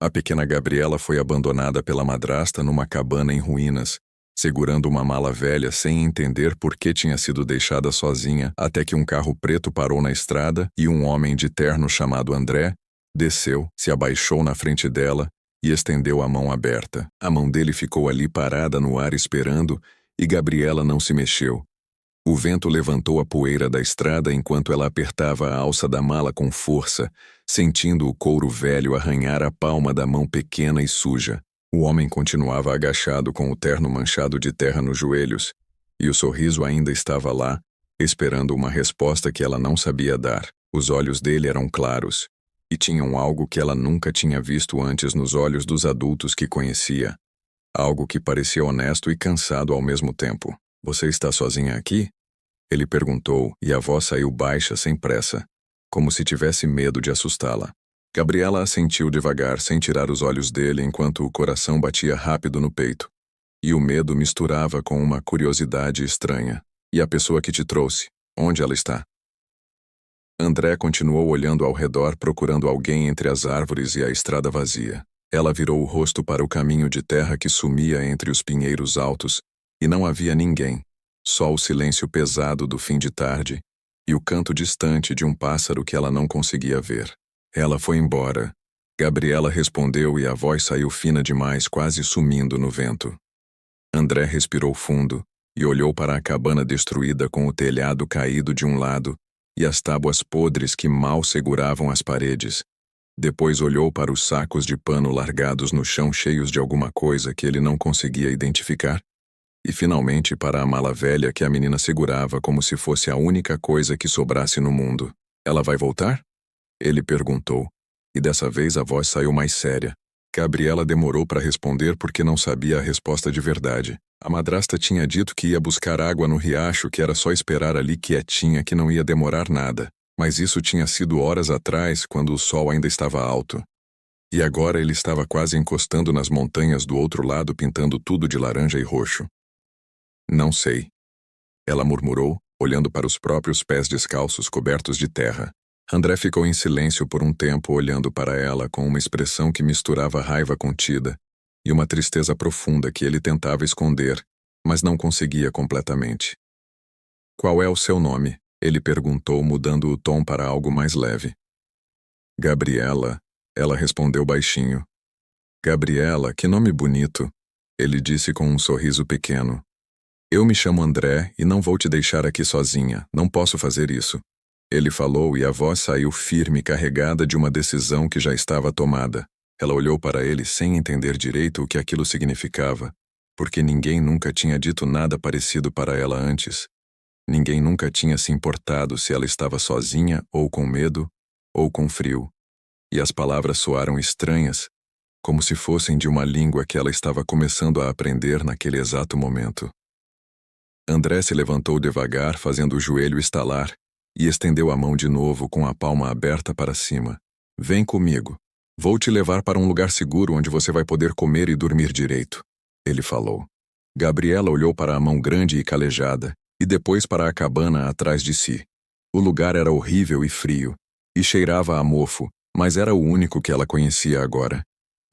A pequena Gabriela foi abandonada pela madrasta numa cabana em ruínas, segurando uma mala velha sem entender por que tinha sido deixada sozinha, até que um carro preto parou na estrada e um homem de terno chamado André desceu, se abaixou na frente dela e estendeu a mão aberta. A mão dele ficou ali parada no ar esperando e Gabriela não se mexeu. O vento levantou a poeira da estrada enquanto ela apertava a alça da mala com força, sentindo o couro velho arranhar a palma da mão pequena e suja. O homem continuava agachado com o terno manchado de terra nos joelhos, e o sorriso ainda estava lá, esperando uma resposta que ela não sabia dar. Os olhos dele eram claros, e tinham algo que ela nunca tinha visto antes nos olhos dos adultos que conhecia. Algo que parecia honesto e cansado ao mesmo tempo. "Você está sozinha aqui?" Ele perguntou, e a voz saiu baixa sem pressa, como se tivesse medo de assustá-la. Gabriela assentiu devagar, sem tirar os olhos dele, enquanto o coração batia rápido no peito. E o medo misturava com uma curiosidade estranha. "E a pessoa que te trouxe? Onde ela está?" André continuou olhando ao redor, procurando alguém entre as árvores e a estrada vazia. Ela virou o rosto para o caminho de terra que sumia entre os pinheiros altos, e não havia ninguém. Só o silêncio pesado do fim de tarde e o canto distante de um pássaro que ela não conseguia ver. Ela foi embora. Gabriela respondeu e a voz saiu fina demais, quase sumindo no vento. André respirou fundo e olhou para a cabana destruída com o telhado caído de um lado e as tábuas podres que mal seguravam as paredes. Depois olhou para os sacos de pano largados no chão cheios de alguma coisa que ele não conseguia identificar. E finalmente para a mala velha que a menina segurava como se fosse a única coisa que sobrasse no mundo. "Ela vai voltar?" Ele perguntou, e dessa vez a voz saiu mais séria. Gabriela demorou para responder porque não sabia a resposta de verdade. A madrasta tinha dito que ia buscar água no riacho, que era só esperar ali quietinha, que não ia demorar nada. Mas isso tinha sido horas atrás, quando o sol ainda estava alto. E agora ele estava quase encostando nas montanhas do outro lado, pintando tudo de laranja e roxo. "Não sei," ela murmurou, olhando para os próprios pés descalços cobertos de terra. André ficou em silêncio por um tempo, olhando para ela com uma expressão que misturava raiva contida e uma tristeza profunda que ele tentava esconder, mas não conseguia completamente. "Qual é o seu nome?" ele perguntou, mudando o tom para algo mais leve. "Gabriela," ela respondeu baixinho. "Gabriela, que nome bonito," ele disse com um sorriso pequeno. "Eu me chamo André e não vou te deixar aqui sozinha, não posso fazer isso." Ele falou e a voz saiu firme, carregada de uma decisão que já estava tomada. Ela olhou para ele sem entender direito o que aquilo significava, porque ninguém nunca tinha dito nada parecido para ela antes. Ninguém nunca tinha se importado se ela estava sozinha ou com medo ou com frio. E as palavras soaram estranhas, como se fossem de uma língua que ela estava começando a aprender naquele exato momento. André se levantou devagar, fazendo o joelho estalar, e estendeu a mão de novo com a palma aberta para cima. "Vem comigo. Vou te levar para um lugar seguro onde você vai poder comer e dormir direito," ele falou. Gabriela olhou para a mão grande e calejada, e depois para a cabana atrás de si. O lugar era horrível e frio, e cheirava a mofo, mas era o único que ela conhecia agora.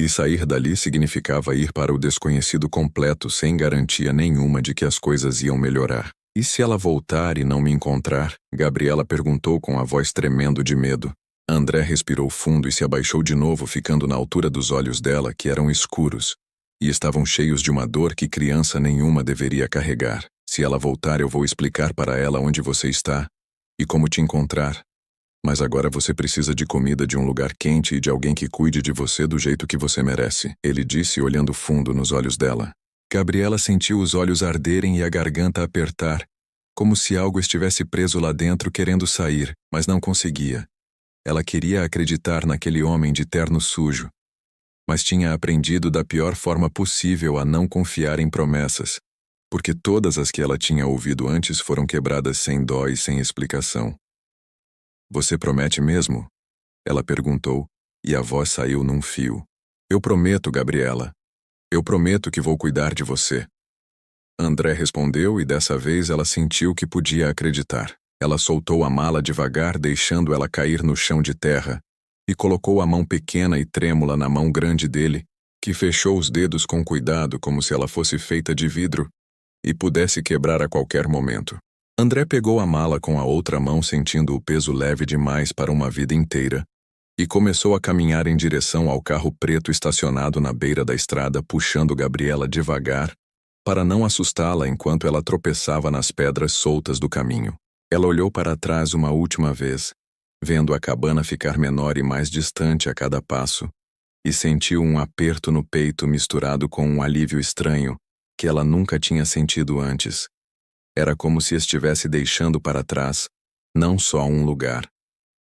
E sair dali significava ir para o desconhecido completo, sem garantia nenhuma de que as coisas iam melhorar. "E se ela voltar e não me encontrar?" Gabriela perguntou com a voz tremendo de medo. André respirou fundo e se abaixou de novo, ficando na altura dos olhos dela, que eram escuros, e estavam cheios de uma dor que criança nenhuma deveria carregar. "Se ela voltar, eu vou explicar para ela onde você está e como te encontrar. Mas agora você precisa de comida, de um lugar quente e de alguém que cuide de você do jeito que você merece," ele disse, olhando fundo nos olhos dela. Gabriela sentiu os olhos arderem e a garganta apertar, como se algo estivesse preso lá dentro querendo sair, mas não conseguia. Ela queria acreditar naquele homem de terno sujo, mas tinha aprendido da pior forma possível a não confiar em promessas, porque todas as que ela tinha ouvido antes foram quebradas sem dó e sem explicação. "Você promete mesmo?" ela perguntou, e a voz saiu num fio. "Eu prometo, Gabriela. Eu prometo que vou cuidar de você." André respondeu e dessa vez ela sentiu que podia acreditar. Ela soltou a mala devagar, deixando ela cair no chão de terra, e colocou a mão pequena e trêmula na mão grande dele, que fechou os dedos com cuidado como se ela fosse feita de vidro e pudesse quebrar a qualquer momento. André pegou a mala com a outra mão, sentindo o peso leve demais para uma vida inteira, e começou a caminhar em direção ao carro preto estacionado na beira da estrada, puxando Gabriela devagar, para não assustá-la enquanto ela tropeçava nas pedras soltas do caminho. Ela olhou para trás uma última vez, vendo a cabana ficar menor e mais distante a cada passo, e sentiu um aperto no peito misturado com um alívio estranho que ela nunca tinha sentido antes. Era como se estivesse deixando para trás não só um lugar,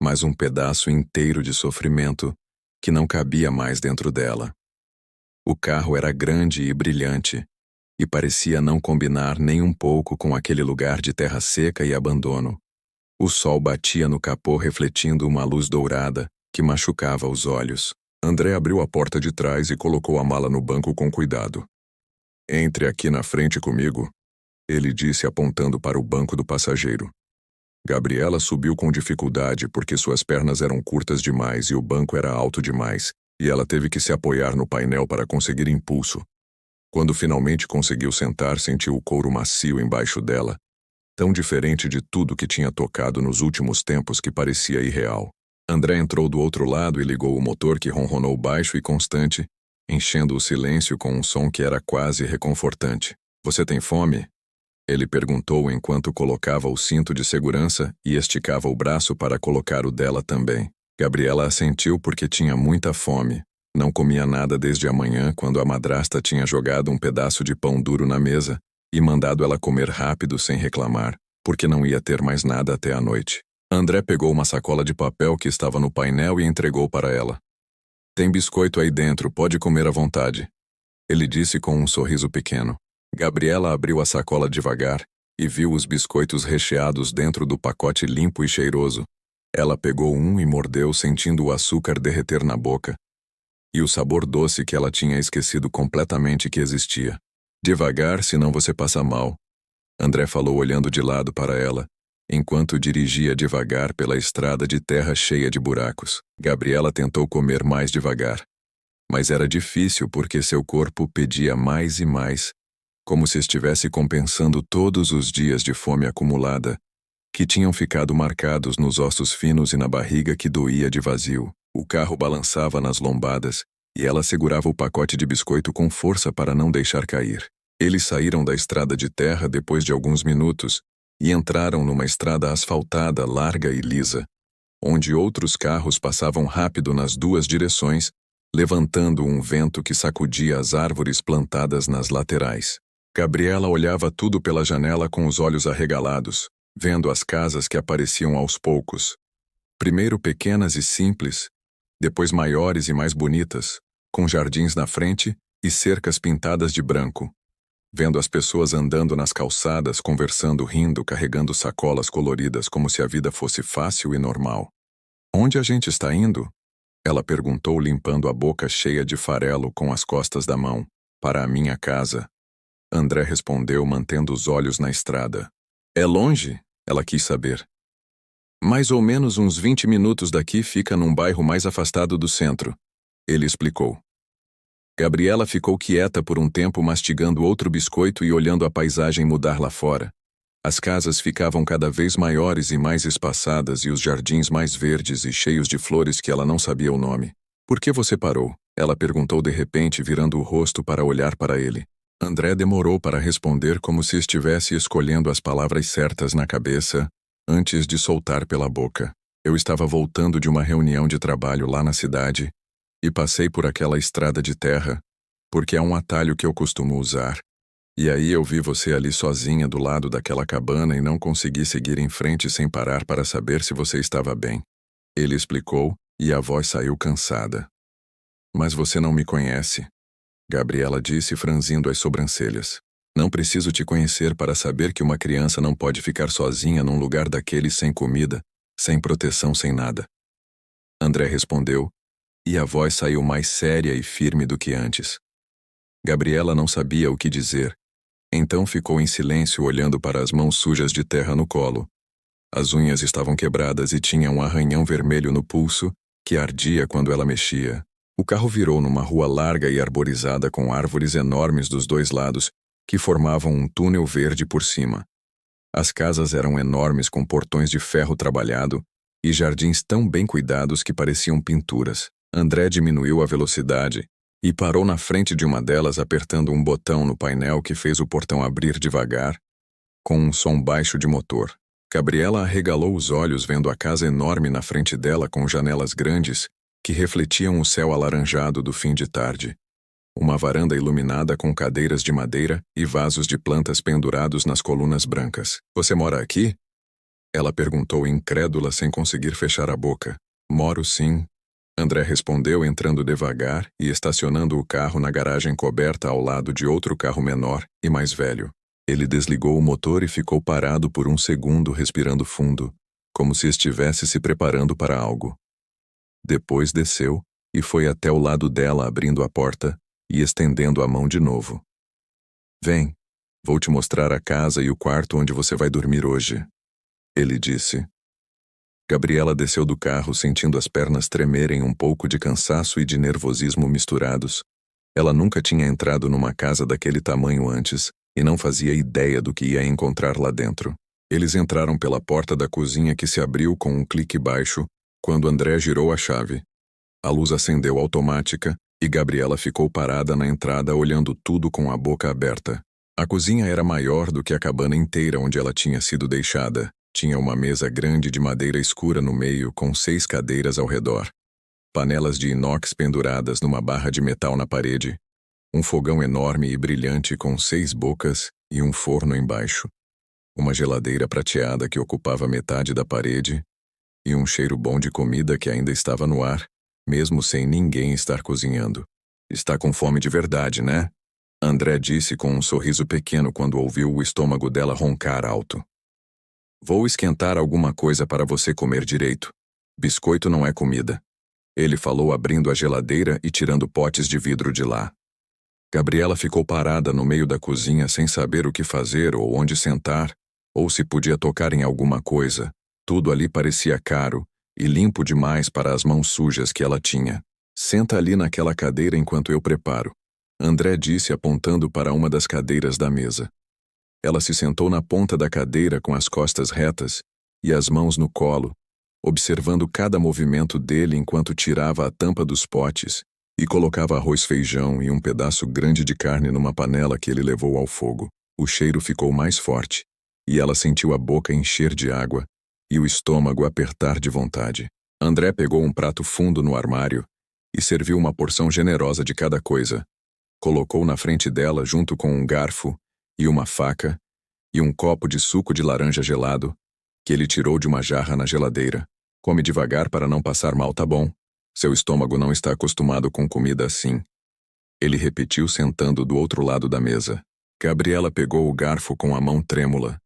mas um pedaço inteiro de sofrimento que não cabia mais dentro dela. O carro era grande e brilhante, e parecia não combinar nem um pouco com aquele lugar de terra seca e abandono. O sol batia no capô, refletindo uma luz dourada que machucava os olhos. André abriu a porta de trás e colocou a mala no banco com cuidado. "Entre aqui na frente comigo", ele disse, apontando para o banco do passageiro. Gabriela subiu com dificuldade porque suas pernas eram curtas demais e o banco era alto demais, e ela teve que se apoiar no painel para conseguir impulso. Quando finalmente conseguiu sentar, sentiu o couro macio embaixo dela, tão diferente de tudo que tinha tocado nos últimos tempos que parecia irreal. André entrou do outro lado e ligou o motor, que ronronou baixo e constante, enchendo o silêncio com um som que era quase reconfortante. "Você tem fome?" ele perguntou enquanto colocava o cinto de segurança e esticava o braço para colocar o dela também. Gabriela assentiu porque tinha muita fome. Não comia nada desde a manhã, quando a madrasta tinha jogado um pedaço de pão duro na mesa e mandado ela comer rápido sem reclamar, porque não ia ter mais nada até a noite. André pegou uma sacola de papel que estava no painel e entregou para ela. "Tem biscoito aí dentro, pode comer à vontade", ele disse com um sorriso pequeno. Gabriela abriu a sacola devagar e viu os biscoitos recheados dentro do pacote limpo e cheiroso. Ela pegou um e mordeu, sentindo o açúcar derreter na boca e o sabor doce que ela tinha esquecido completamente que existia. "Devagar, senão você passa mal", André falou, olhando de lado para ela, enquanto dirigia devagar pela estrada de terra cheia de buracos. Gabriela tentou comer mais devagar, mas era difícil porque seu corpo pedia mais e mais, como se estivesse compensando todos os dias de fome acumulada, que tinham ficado marcados nos ossos finos e na barriga que doía de vazio. O carro balançava nas lombadas, e ela segurava o pacote de biscoito com força para não deixar cair. Eles saíram da estrada de terra depois de alguns minutos e entraram numa estrada asfaltada, larga e lisa, onde outros carros passavam rápido nas duas direções, levantando um vento que sacudia as árvores plantadas nas laterais. Gabriela olhava tudo pela janela com os olhos arregalados, vendo as casas que apareciam aos poucos. Primeiro pequenas e simples, depois maiores e mais bonitas, com jardins na frente e cercas pintadas de branco. Vendo as pessoas andando nas calçadas, conversando, rindo, carregando sacolas coloridas como se a vida fosse fácil e normal. "Onde a gente está indo?" ela perguntou, limpando a boca cheia de farelo com as costas da mão. "Para a minha casa", André respondeu, mantendo os olhos na estrada. "É longe?" ela quis saber. "Mais ou menos uns 20 minutos daqui, fica num bairro mais afastado do centro", ele explicou. Gabriela ficou quieta por um tempo, mastigando outro biscoito e olhando a paisagem mudar lá fora. As casas ficavam cada vez maiores e mais espaçadas e os jardins mais verdes e cheios de flores que ela não sabia o nome. "Por que você parou?" ela perguntou de repente, virando o rosto para olhar para ele. André demorou para responder, como se estivesse escolhendo as palavras certas na cabeça, antes de soltar pela boca. "Eu estava voltando de uma reunião de trabalho lá na cidade e passei por aquela estrada de terra, porque é um atalho que eu costumo usar. E aí eu vi você ali sozinha do lado daquela cabana e não consegui seguir em frente sem parar para saber se você estava bem", ele explicou, e a voz saiu cansada. "Mas você não me conhece", Gabriela disse, franzindo as sobrancelhas. "Não preciso te conhecer para saber que uma criança não pode ficar sozinha num lugar daqueles, sem comida, sem proteção, sem nada." André respondeu, e a voz saiu mais séria e firme do que antes. Gabriela não sabia o que dizer, então ficou em silêncio, olhando para as mãos sujas de terra no colo. As unhas estavam quebradas e tinha um arranhão vermelho no pulso, que ardia quando ela mexia. O carro virou numa rua larga e arborizada com árvores enormes dos dois lados, que formavam um túnel verde por cima. As casas eram enormes com portões de ferro trabalhado e jardins tão bem cuidados que pareciam pinturas. André diminuiu a velocidade e parou na frente de uma delas apertando um botão no painel que fez o portão abrir devagar, com um som baixo de motor. Gabriela arregalou os olhos vendo a casa enorme na frente dela com janelas grandes que refletiam o céu alaranjado do fim de tarde. Uma varanda iluminada com cadeiras de madeira e vasos de plantas pendurados nas colunas brancas. "Você mora aqui?" Ela perguntou incrédula sem conseguir fechar a boca. "Moro sim." André respondeu entrando devagar e estacionando o carro na garagem coberta ao lado de outro carro menor e mais velho. Ele desligou o motor e ficou parado por um segundo respirando fundo, como se estivesse se preparando para algo. Depois desceu e foi até o lado dela abrindo a porta e estendendo a mão de novo. "Vem, vou te mostrar a casa e o quarto onde você vai dormir hoje", ele disse. Gabriela desceu do carro sentindo as pernas tremerem um pouco de cansaço e de nervosismo misturados. Ela nunca tinha entrado numa casa daquele tamanho antes e não fazia ideia do que ia encontrar lá dentro. Eles entraram pela porta da cozinha que se abriu com um clique baixo quando André girou a chave. A luz acendeu automática e Gabriela ficou parada na entrada olhando tudo com a boca aberta. A cozinha era maior do que a cabana inteira onde ela tinha sido deixada. Tinha uma mesa grande de madeira escura no meio com 6 cadeiras ao redor. Panelas de inox penduradas numa barra de metal na parede. Um fogão enorme e brilhante com 6 bocas e um forno embaixo. Uma geladeira prateada que ocupava metade da parede e um cheiro bom de comida que ainda estava no ar, mesmo sem ninguém estar cozinhando. "Está com fome de verdade, né?" André disse com um sorriso pequeno quando ouviu o estômago dela roncar alto. "Vou esquentar alguma coisa para você comer direito. Biscoito não é comida", ele falou abrindo a geladeira e tirando potes de vidro de lá. Gabriela ficou parada no meio da cozinha sem saber o que fazer ou onde sentar, ou se podia tocar em alguma coisa. Tudo ali parecia caro e limpo demais para as mãos sujas que ela tinha. "Senta ali naquela cadeira enquanto eu preparo", André disse apontando para uma das cadeiras da mesa. Ela se sentou na ponta da cadeira com as costas retas e as mãos no colo, observando cada movimento dele enquanto tirava a tampa dos potes e colocava arroz-feijão e um pedaço grande de carne numa panela que ele levou ao fogo. O cheiro ficou mais forte e ela sentiu a boca encher de água e o estômago apertar de vontade. André pegou um prato fundo no armário e serviu uma porção generosa de cada coisa. Colocou na frente dela junto com um garfo e uma faca e um copo de suco de laranja gelado que ele tirou de uma jarra na geladeira. "Come devagar para não passar mal, tá bom? Seu estômago não está acostumado com comida assim", ele repetiu sentando do outro lado da mesa. Gabriela pegou o garfo com a mão trêmula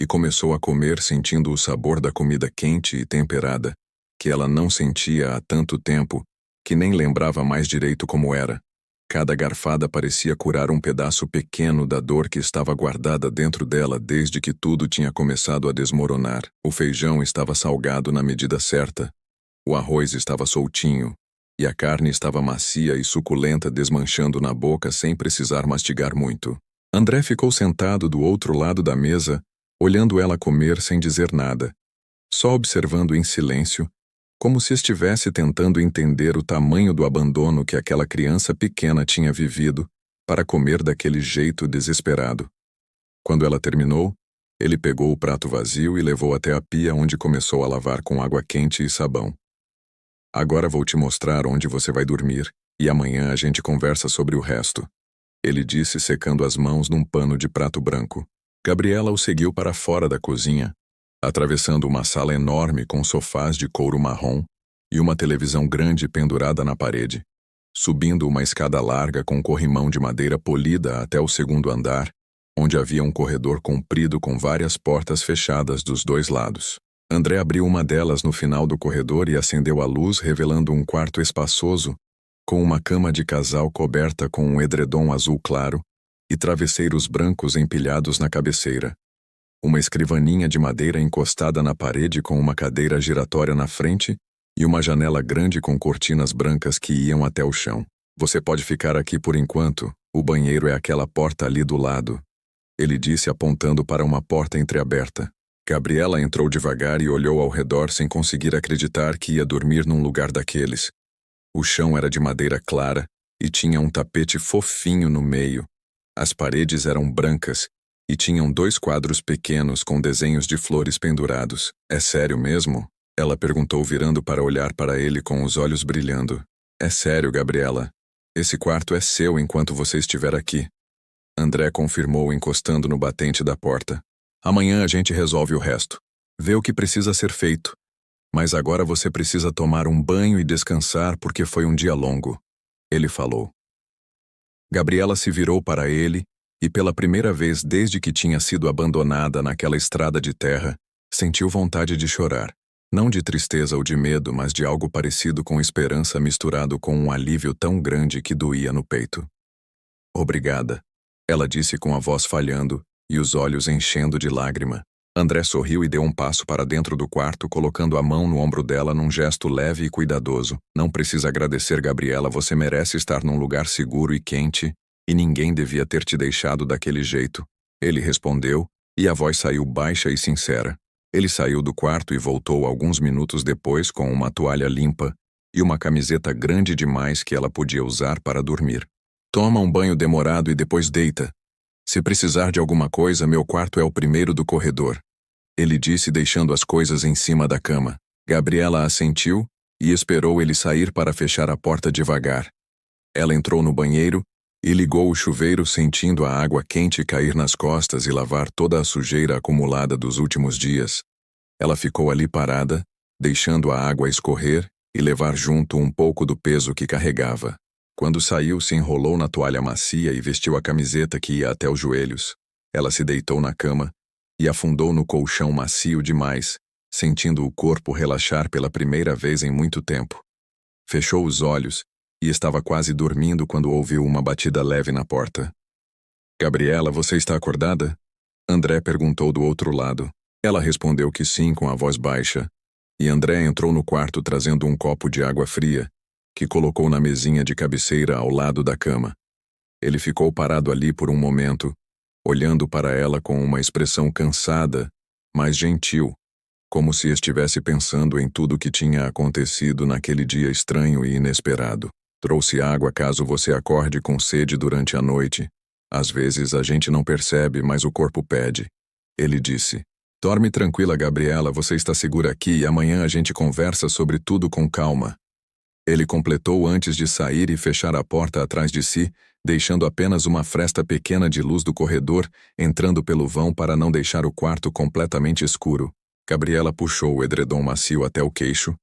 e começou a comer sentindo o sabor da comida quente e temperada, que ela não sentia há tanto tempo que nem lembrava mais direito como era. Cada garfada parecia curar um pedaço pequeno da dor que estava guardada dentro dela desde que tudo tinha começado a desmoronar. O feijão estava salgado na medida certa, o arroz estava soltinho, e a carne estava macia e suculenta desmanchando na boca sem precisar mastigar muito. André ficou sentado do outro lado da mesa, olhando ela comer sem dizer nada, só observando em silêncio, como se estivesse tentando entender o tamanho do abandono que aquela criança pequena tinha vivido para comer daquele jeito desesperado. Quando ela terminou, ele pegou o prato vazio e levou até a pia onde começou a lavar com água quente e sabão. "Agora vou te mostrar onde você vai dormir e amanhã a gente conversa sobre o resto", ele disse secando as mãos num pano de prato branco. Gabriela o seguiu para fora da cozinha, atravessando uma sala enorme com sofás de couro marrom e uma televisão grande pendurada na parede, subindo uma escada larga com corrimão de madeira polida até o segundo andar, onde havia um corredor comprido com várias portas fechadas dos dois lados. André abriu uma delas no final do corredor e acendeu a luz, revelando um quarto espaçoso, com uma cama de casal coberta com um edredom azul claro e travesseiros brancos empilhados na cabeceira. Uma escrivaninha de madeira encostada na parede com uma cadeira giratória na frente e uma janela grande com cortinas brancas que iam até o chão. Você pode ficar aqui por enquanto, o banheiro é aquela porta ali do lado, ele disse apontando para uma porta entreaberta. Gabriela entrou devagar e olhou ao redor sem conseguir acreditar que ia dormir num lugar daqueles. O chão era de madeira clara e tinha um tapete fofinho no meio. As paredes eram brancas e tinham 2 quadros pequenos com desenhos de flores pendurados. É sério mesmo? Ela perguntou virando para olhar para ele com os olhos brilhando. É sério, Gabriela. Esse quarto é seu enquanto você estiver aqui. André confirmou encostando no batente da porta. Amanhã a gente resolve o resto. Vê o que precisa ser feito. Mas agora você precisa tomar um banho e descansar porque foi um dia longo. Ele falou. Gabriela se virou para ele e pela primeira vez desde que tinha sido abandonada naquela estrada de terra, sentiu vontade de chorar. Não de tristeza ou de medo, mas de algo parecido com esperança misturado com um alívio tão grande que doía no peito. Obrigada, ela disse com a voz falhando e os olhos enchendo de lágrima. André sorriu e deu um passo para dentro do quarto, colocando a mão no ombro dela num gesto leve e cuidadoso. Não precisa agradecer, Gabriela, você merece estar num lugar seguro e quente, e ninguém devia ter te deixado daquele jeito. Ele respondeu, e a voz saiu baixa e sincera. Ele saiu do quarto e voltou alguns minutos depois com uma toalha limpa e uma camiseta grande demais que ela podia usar para dormir. Toma um banho demorado e depois deita. Se precisar de alguma coisa, meu quarto é o primeiro do corredor. Ele disse deixando as coisas em cima da cama. Gabriela assentiu e esperou ele sair para fechar a porta devagar. Ela entrou no banheiro e ligou o chuveiro sentindo a água quente cair nas costas e lavar toda a sujeira acumulada dos últimos dias. Ela ficou ali parada, deixando a água escorrer e levar junto um pouco do peso que carregava. Quando saiu, se enrolou na toalha macia e vestiu a camiseta que ia até os joelhos. Ela se deitou na cama e afundou no colchão macio demais, sentindo o corpo relaxar pela primeira vez em muito tempo. Fechou os olhos e estava quase dormindo quando ouviu uma batida leve na porta. Gabriela, você está acordada? André perguntou do outro lado. Ela respondeu que sim com a voz baixa, e André entrou no quarto trazendo um copo de água fria, que colocou na mesinha de cabeceira ao lado da cama. Ele ficou parado ali por um momento, olhando para ela com uma expressão cansada, mas gentil, como se estivesse pensando em tudo o que tinha acontecido naquele dia estranho e inesperado. Trouxe água caso você acorde com sede durante a noite. Às vezes a gente não percebe, mas o corpo pede. Ele disse. Dorme tranquila, Gabriela, você está segura aqui e amanhã a gente conversa sobre tudo com calma. Ele completou antes de sair e fechar a porta atrás de si, deixando apenas uma fresta pequena de luz do corredor, entrando pelo vão para não deixar o quarto completamente escuro. Gabriela puxou o edredom macio até o queixo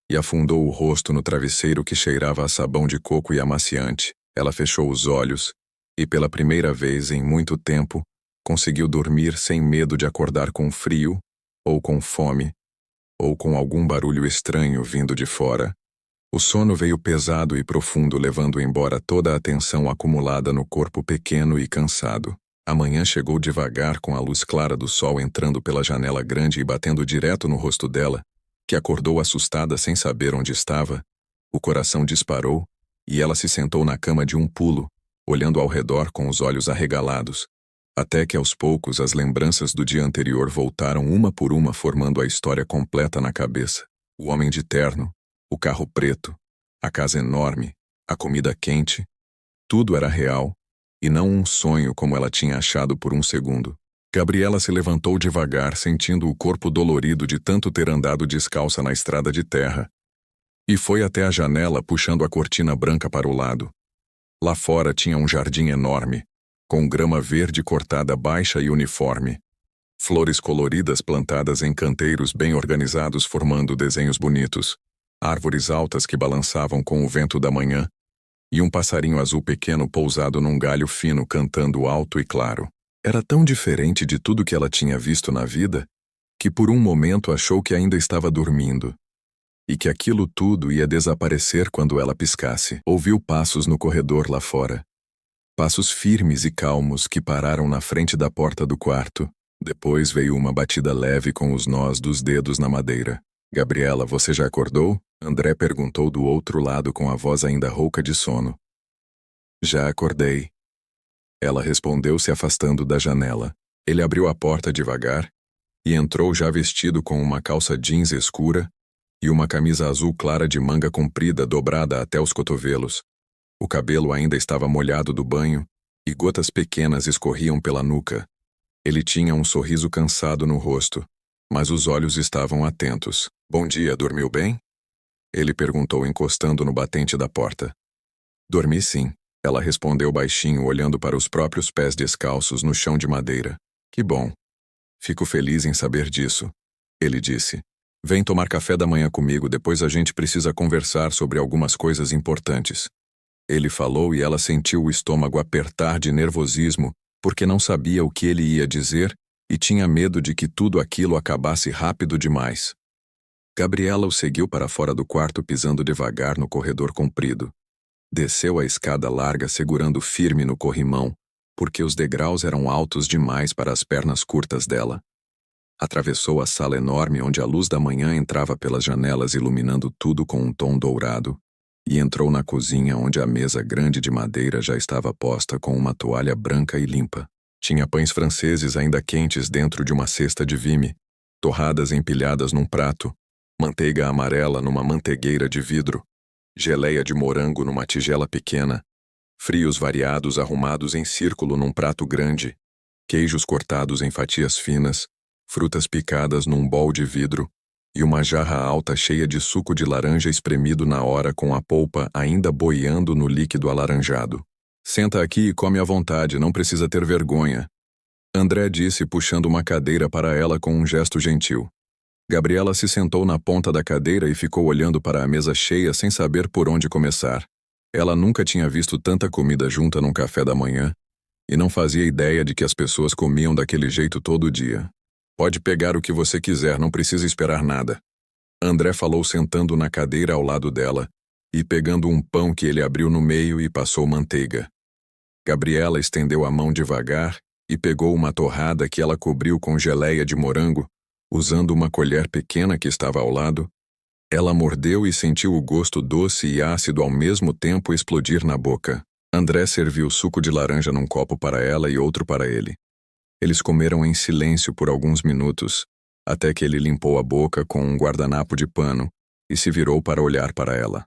e afundou o rosto no travesseiro que cheirava a sabão de coco e amaciante. Ela fechou os olhos e, pela primeira vez em muito tempo, conseguiu dormir sem medo de acordar com frio, ou com fome, ou com algum barulho estranho vindo de fora. O sono veio pesado e profundo, levando embora toda a tensão acumulada no corpo pequeno e cansado. A manhã chegou devagar com a luz clara do sol entrando pela janela grande e batendo direto no rosto dela, que acordou assustada sem saber onde estava. O coração disparou e ela se sentou na cama de um pulo, olhando ao redor com os olhos arregalados, até que aos poucos as lembranças do dia anterior voltaram uma por uma formando a história completa na cabeça. O homem de terno, o carro preto, a casa enorme, a comida quente, tudo era real, e não um sonho como ela tinha achado por um segundo. Gabriela se levantou devagar, sentindo o corpo dolorido de tanto ter andado descalça na estrada de terra, e foi até a janela puxando a cortina branca para o lado. Lá fora tinha um jardim enorme, com grama verde cortada baixa e uniforme, flores coloridas plantadas em canteiros bem organizados formando desenhos bonitos, árvores altas que balançavam com o vento da manhã, e um passarinho azul pequeno pousado num galho fino cantando alto e claro. Era tão diferente de tudo que ela tinha visto na vida, que por um momento achou que ainda estava dormindo, e que aquilo tudo ia desaparecer quando ela piscasse. Ouviu passos no corredor lá fora. Passos firmes e calmos que pararam na frente da porta do quarto. Depois veio uma batida leve com os nós dos dedos na madeira. Gabriela, você já acordou? André perguntou do outro lado com a voz ainda rouca de sono. Já acordei. Ela respondeu se afastando da janela. Ele abriu a porta devagar e entrou já vestido com uma calça jeans escura e uma camisa azul clara de manga comprida dobrada até os cotovelos. O cabelo ainda estava molhado do banho e gotas pequenas escorriam pela nuca. Ele tinha um sorriso cansado no rosto, mas os olhos estavam atentos. Bom dia, dormiu bem? Ele perguntou encostando no batente da porta. Dormi sim, ela respondeu baixinho olhando para os próprios pés descalços no chão de madeira. Que bom. Fico feliz em saber disso. Ele disse. Vem tomar café da manhã comigo, depois a gente precisa conversar sobre algumas coisas importantes. Ele falou e ela sentiu o estômago apertar de nervosismo, porque não sabia o que ele ia dizer e tinha medo de que tudo aquilo acabasse rápido demais. Gabriela o seguiu para fora do quarto pisando devagar no corredor comprido. Desceu a escada larga segurando firme no corrimão, porque os degraus eram altos demais para as pernas curtas dela. Atravessou a sala enorme onde a luz da manhã entrava pelas janelas iluminando tudo com um tom dourado, e entrou na cozinha onde a mesa grande de madeira já estava posta com uma toalha branca e limpa. Tinha pães franceses ainda quentes dentro de uma cesta de vime, torradas empilhadas num prato, manteiga amarela numa mantegueira de vidro, geleia de morango numa tigela pequena, frios variados arrumados em círculo num prato grande, queijos cortados em fatias finas, frutas picadas num bol de vidro e uma jarra alta cheia de suco de laranja espremido na hora com a polpa ainda boiando no líquido alaranjado. Senta aqui e come à vontade, não precisa ter vergonha. André disse puxando uma cadeira para ela com um gesto gentil. Gabriela se sentou na ponta da cadeira e ficou olhando para a mesa cheia sem saber por onde começar. Ela nunca tinha visto tanta comida junta num café da manhã e não fazia ideia de que as pessoas comiam daquele jeito todo dia. Pode pegar o que você quiser, não precisa esperar nada. André falou sentando na cadeira ao lado dela e pegando um pão que ele abriu no meio e passou manteiga. Gabriela estendeu a mão devagar e pegou uma torrada que ela cobriu com geleia de morango, usando uma colher pequena que estava ao lado. Ela mordeu e sentiu o gosto doce e ácido ao mesmo tempo explodir na boca. André serviu suco de laranja num copo para ela e outro para ele. Eles comeram em silêncio por alguns minutos, até que ele limpou a boca com um guardanapo de pano e se virou para olhar para ela.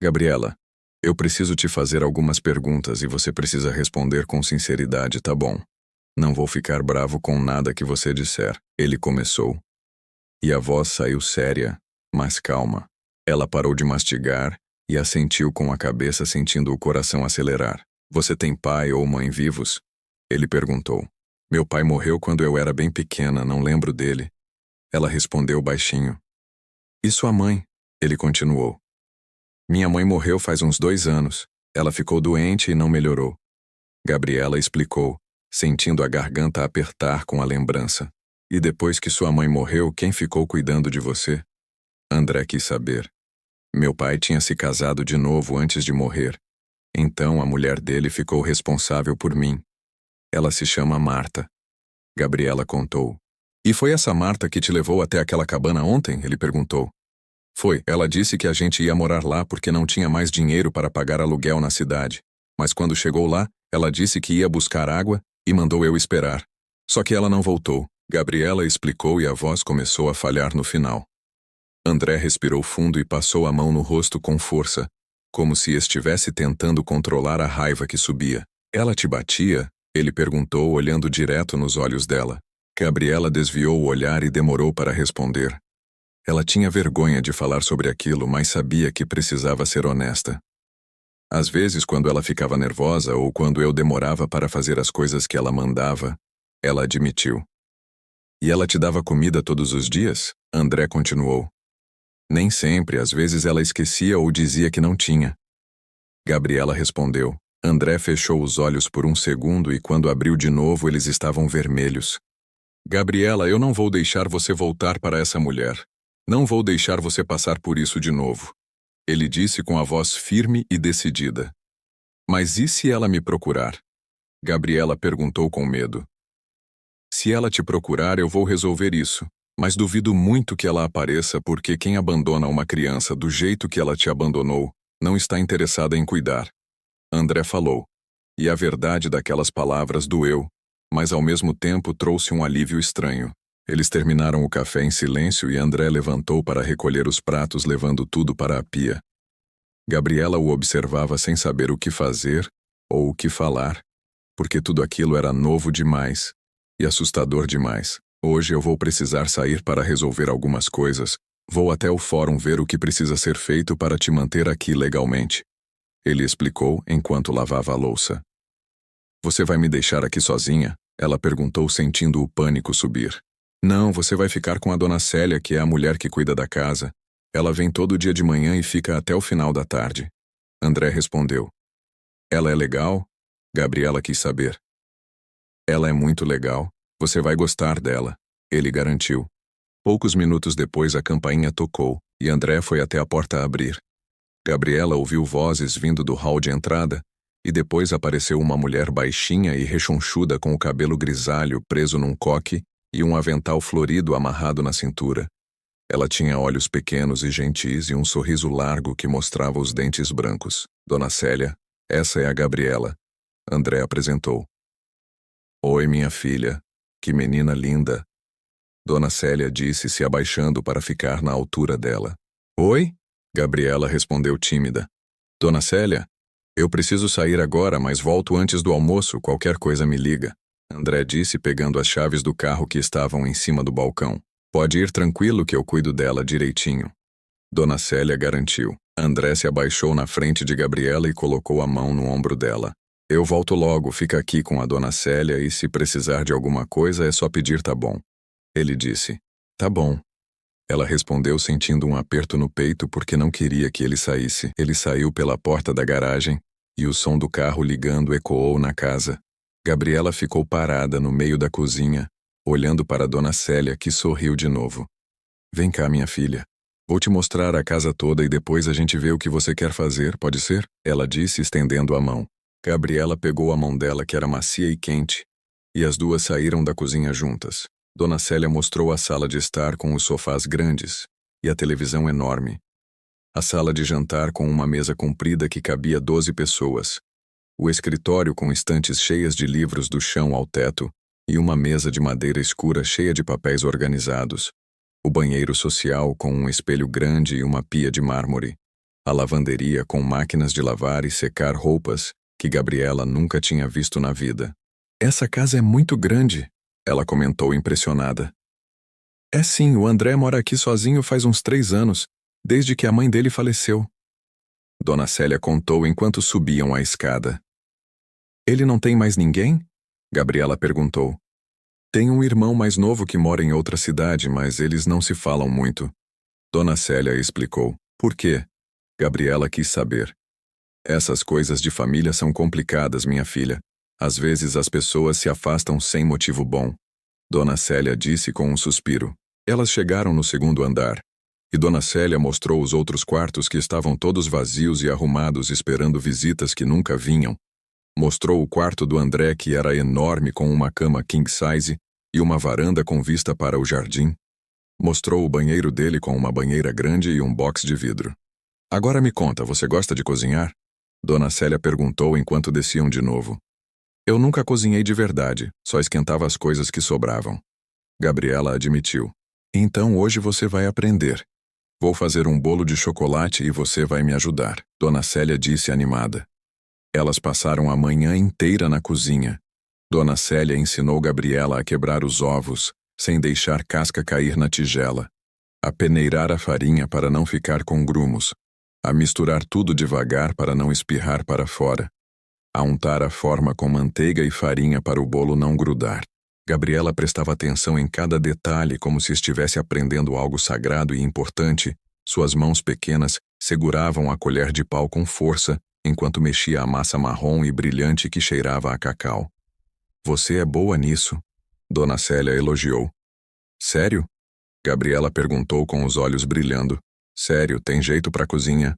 Gabriela, eu preciso te fazer algumas perguntas e você precisa responder com sinceridade, tá bom? Não vou ficar bravo com nada que você disser. Ele começou. E a voz saiu séria, mas calma. Ela parou de mastigar e assentiu com a cabeça sentindo o coração acelerar. Você tem pai ou mãe vivos? Ele perguntou. Meu pai morreu quando eu era bem pequena, não lembro dele. Ela respondeu baixinho. E sua mãe? Ele continuou. Minha mãe morreu faz uns 2 anos. Ela ficou doente e não melhorou. Gabriela explicou, sentindo a garganta apertar com a lembrança. E depois que sua mãe morreu, quem ficou cuidando de você? André quis saber. Meu pai tinha se casado de novo antes de morrer. Então a mulher dele ficou responsável por mim. Ela se chama Marta. Gabriela contou. E foi essa Marta que te levou até aquela cabana ontem? Ele perguntou. Foi, ela disse que a gente ia morar lá porque não tinha mais dinheiro para pagar aluguel na cidade. Mas quando chegou lá, ela disse que ia buscar água e mandou eu esperar. Só que ela não voltou. Gabriela explicou e a voz começou a falhar no final. André respirou fundo e passou a mão no rosto com força, como se estivesse tentando controlar a raiva que subia. Ela te batia? Ele perguntou, olhando direto nos olhos dela. Gabriela desviou o olhar e demorou para responder. Ela tinha vergonha de falar sobre aquilo, mas sabia que precisava ser honesta. Às vezes, quando ela ficava nervosa ou quando eu demorava para fazer as coisas que ela mandava, ela admitiu. E ela te dava comida todos os dias? André continuou. Nem sempre, às vezes ela esquecia ou dizia que não tinha. Gabriela respondeu. André fechou os olhos por um segundo e quando abriu de novo eles estavam vermelhos. Gabriela, eu não vou deixar você voltar para essa mulher. Não vou deixar você passar por isso de novo. Ele disse com a voz firme e decidida. Mas e se ela me procurar? Gabriela perguntou com medo. Se ela te procurar, eu vou resolver isso. Mas duvido muito que ela apareça porque quem abandona uma criança do jeito que ela te abandonou não está interessada em cuidar. André falou. E a verdade daquelas palavras doeu, mas ao mesmo tempo trouxe um alívio estranho. Eles terminaram o café em silêncio e André levantou para recolher os pratos, levando tudo para a pia. Gabriela o observava sem saber o que fazer ou o que falar, porque tudo aquilo era novo demais e assustador demais. Hoje eu vou precisar sair para resolver algumas coisas. Vou até o fórum ver o que precisa ser feito para te manter aqui legalmente. Ele explicou enquanto lavava a louça. Você vai me deixar aqui sozinha? Ela perguntou, sentindo o pânico subir. Não, você vai ficar com a dona Célia, que é a mulher que cuida da casa. Ela vem todo dia de manhã e fica até o final da tarde. André respondeu. Ela é legal? Gabriela quis saber. Ela é muito legal. Você vai gostar dela, ele garantiu. Poucos minutos depois a campainha tocou, e André foi até a porta abrir. Gabriela ouviu vozes vindo do hall de entrada, e depois apareceu uma mulher baixinha e rechonchuda com o cabelo grisalho preso num coque e um avental florido amarrado na cintura. Ela tinha olhos pequenos e gentis e um sorriso largo que mostrava os dentes brancos. Dona Célia, essa é a Gabriela. André apresentou. Oi, minha filha. Que menina linda. Dona Célia disse, se abaixando para ficar na altura dela. Oi? Gabriela respondeu tímida. Dona Célia, eu preciso sair agora, mas volto antes do almoço, qualquer coisa me liga. André disse, pegando as chaves do carro que estavam em cima do balcão. Pode ir tranquilo que eu cuido dela direitinho. Dona Célia garantiu. André se abaixou na frente de Gabriela e colocou a mão no ombro dela. Eu volto logo, fica aqui com a Dona Célia e se precisar de alguma coisa é só pedir, tá bom? Ele disse. Tá bom. Ela respondeu sentindo um aperto no peito porque não queria que ele saísse. Ele saiu pela porta da garagem e o som do carro ligando ecoou na casa. Gabriela ficou parada no meio da cozinha, olhando para Dona Célia, que sorriu de novo. Vem cá, minha filha. Vou te mostrar a casa toda e depois a gente vê o que você quer fazer, pode ser? Ela disse, estendendo a mão. Gabriela pegou a mão dela, que era macia e quente, e as duas saíram da cozinha juntas. Dona Célia mostrou a sala de estar com os sofás grandes e a televisão enorme. A sala de jantar com uma mesa comprida que cabia 12 pessoas. O escritório com estantes cheias de livros do chão ao teto e uma mesa de madeira escura cheia de papéis organizados. O banheiro social com um espelho grande e uma pia de mármore. A lavanderia com máquinas de lavar e secar roupas que Gabriela nunca tinha visto na vida. Essa casa é muito grande, ela comentou impressionada. É sim, o André mora aqui sozinho faz uns 3 anos, desde que a mãe dele faleceu. Dona Célia contou enquanto subiam a escada. Ele não tem mais ninguém? Gabriela perguntou. Tem um irmão mais novo que mora em outra cidade, mas eles não se falam muito. Dona Célia explicou. Por quê? Gabriela quis saber. Essas coisas de família são complicadas, minha filha. Às vezes as pessoas se afastam sem motivo bom. Dona Célia disse com um suspiro. Elas chegaram no 2º andar. E Dona Célia mostrou os outros quartos que estavam todos vazios e arrumados esperando visitas que nunca vinham. Mostrou o quarto do André, que era enorme, com uma cama king size e uma varanda com vista para o jardim. Mostrou o banheiro dele com uma banheira grande e um box de vidro. Agora me conta, você gosta de cozinhar? Dona Célia perguntou enquanto desciam de novo. Eu nunca cozinhei de verdade, só esquentava as coisas que sobravam. Gabriela admitiu. Então hoje você vai aprender. Vou fazer um bolo de chocolate e você vai me ajudar, Dona Célia disse animada. Elas passaram a manhã inteira na cozinha. Dona Célia ensinou Gabriela a quebrar os ovos, sem deixar casca cair na tigela, a peneirar a farinha para não ficar com grumos, a misturar tudo devagar para não espirrar para fora, a untar a forma com manteiga e farinha para o bolo não grudar. Gabriela prestava atenção em cada detalhe como se estivesse aprendendo algo sagrado e importante. Suas mãos pequenas seguravam a colher de pau com força, enquanto mexia a massa marrom e brilhante que cheirava a cacau. Você é boa nisso, Dona Célia elogiou. Sério? Gabriela perguntou com os olhos brilhando. Sério, tem jeito para cozinha?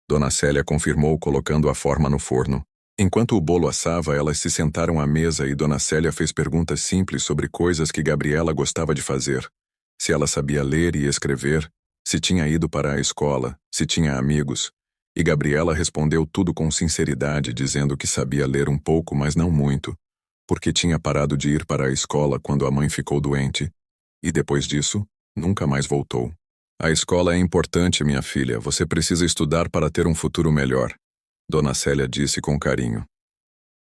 Dona Célia confirmou colocando a forma no forno. Enquanto o bolo assava, elas se sentaram à mesa e Dona Célia fez perguntas simples sobre coisas que Gabriela gostava de fazer. se ela sabia ler e escrever, se tinha ido para a escola, se tinha amigos. E Gabriela respondeu tudo com sinceridade, dizendo que sabia ler um pouco, mas não muito, porque tinha parado de ir para a escola quando a mãe ficou doente. E depois disso, nunca mais voltou. A escola é importante, minha filha. Você precisa estudar para ter um futuro melhor, Dona Célia disse com carinho.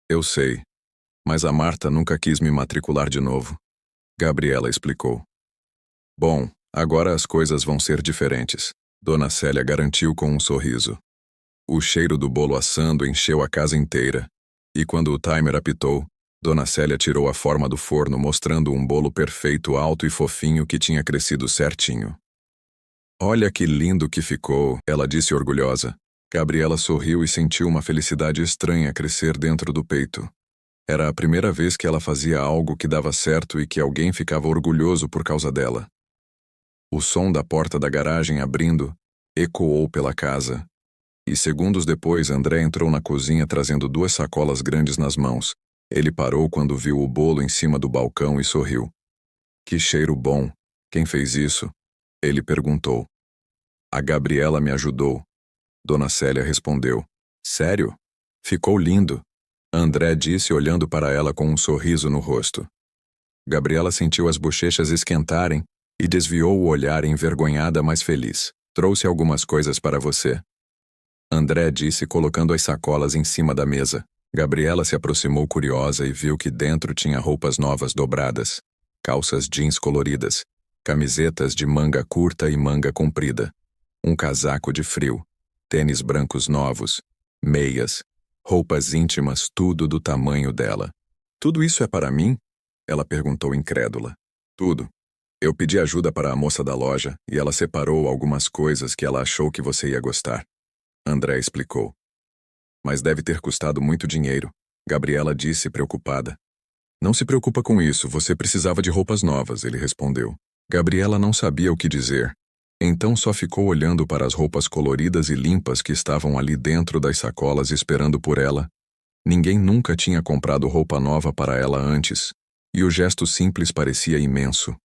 Eu sei, mas a Marta nunca quis me matricular de novo, Gabriela explicou. Bom, agora as coisas vão ser diferentes, Dona Célia garantiu com um sorriso. O cheiro do bolo assando encheu a casa inteira, e quando o timer apitou, Dona Célia tirou a forma do forno mostrando um bolo perfeito, alto e fofinho que tinha crescido certinho. Olha que lindo que ficou, ela disse orgulhosa. Gabriela sorriu e sentiu uma felicidade estranha crescer dentro do peito. Era a primeira vez que ela fazia algo que dava certo e que alguém ficava orgulhoso por causa dela. O som da porta da garagem abrindo ecoou pela casa. E segundos depois, André entrou na cozinha trazendo 2 sacolas grandes nas mãos. Ele parou quando viu o bolo em cima do balcão e sorriu. Que cheiro bom! Quem fez isso? Ele perguntou. A Gabriela me ajudou. Dona Célia respondeu. Sério? Ficou lindo, André disse olhando para ela com um sorriso no rosto. Gabriela sentiu as bochechas esquentarem e desviou o olhar envergonhada, mas feliz. Trouxe algumas coisas para você, André disse colocando as sacolas em cima da mesa. Gabriela se aproximou curiosa e viu que dentro tinha roupas novas dobradas, calças jeans coloridas, camisetas de manga curta e manga comprida, um casaco de frio, tênis brancos novos, meias, roupas íntimas, tudo do tamanho dela. Tudo isso é para mim? Ela perguntou incrédula. Tudo. Eu pedi ajuda para a moça da loja e ela separou algumas coisas que ela achou que você ia gostar. André explicou. Mas deve ter custado muito dinheiro, Gabriela disse preocupada. Não se preocupa com isso, você precisava de roupas novas, ele respondeu. Gabriela não sabia o que dizer. Então só ficou olhando para as roupas coloridas e limpas que estavam ali dentro das sacolas esperando por ela. Ninguém nunca tinha comprado roupa nova para ela antes, e o gesto simples parecia imenso.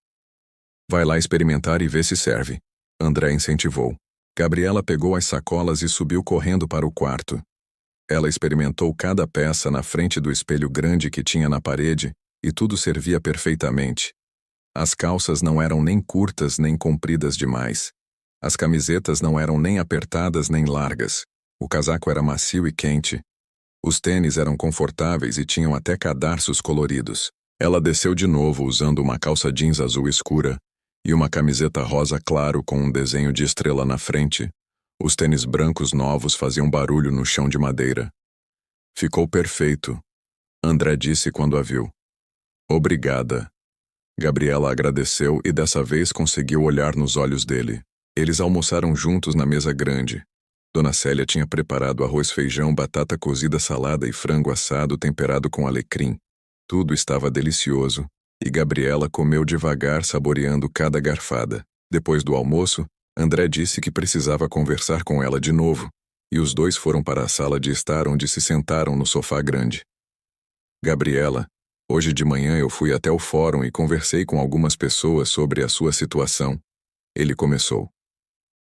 Vai lá experimentar e vê se serve, André incentivou. Gabriela pegou as sacolas e subiu correndo para o quarto. Ela experimentou cada peça na frente do espelho grande que tinha na parede, e tudo servia perfeitamente. As calças não eram nem curtas nem compridas demais. As camisetas não eram nem apertadas nem largas. O casaco era macio e quente. Os tênis eram confortáveis e tinham até cadarços coloridos. Ela desceu de novo usando uma calça jeans azul escura e uma camiseta rosa claro com um desenho de estrela na frente. Os tênis brancos novos faziam barulho no chão de madeira. Ficou perfeito, André disse quando a viu. Obrigada. Gabriela agradeceu e dessa vez conseguiu olhar nos olhos dele. Eles almoçaram juntos na mesa grande. Dona Célia tinha preparado arroz, feijão, batata cozida, salada e frango assado temperado com alecrim. Tudo estava delicioso, e Gabriela comeu devagar, saboreando cada garfada. Depois do almoço, André disse que precisava conversar com ela de novo, e os dois foram para a sala de estar onde se sentaram no sofá grande. Gabriela, hoje de manhã eu fui até o fórum e conversei com algumas pessoas sobre a sua situação. Ele começou.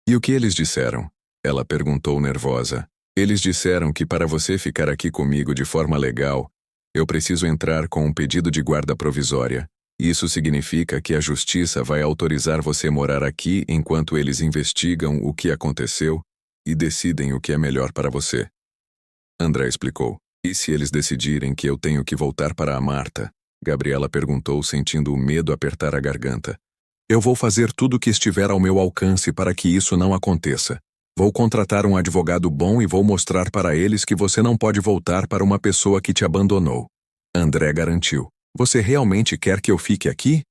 E o que eles disseram? Ela perguntou nervosa. Eles disseram que para você ficar aqui comigo de forma legal, eu preciso entrar com um pedido de guarda provisória. Isso significa que a justiça vai autorizar você morar aqui enquanto eles investigam o que aconteceu e decidem o que é melhor para você. André explicou. E se eles decidirem que eu tenho que voltar para a Marta? Gabriela perguntou, sentindo o medo apertar a garganta. Eu vou fazer tudo o que estiver ao meu alcance para que isso não aconteça. Vou contratar um advogado bom e vou mostrar para eles que você não pode voltar para uma pessoa que te abandonou. André garantiu. Você realmente quer que eu fique aqui?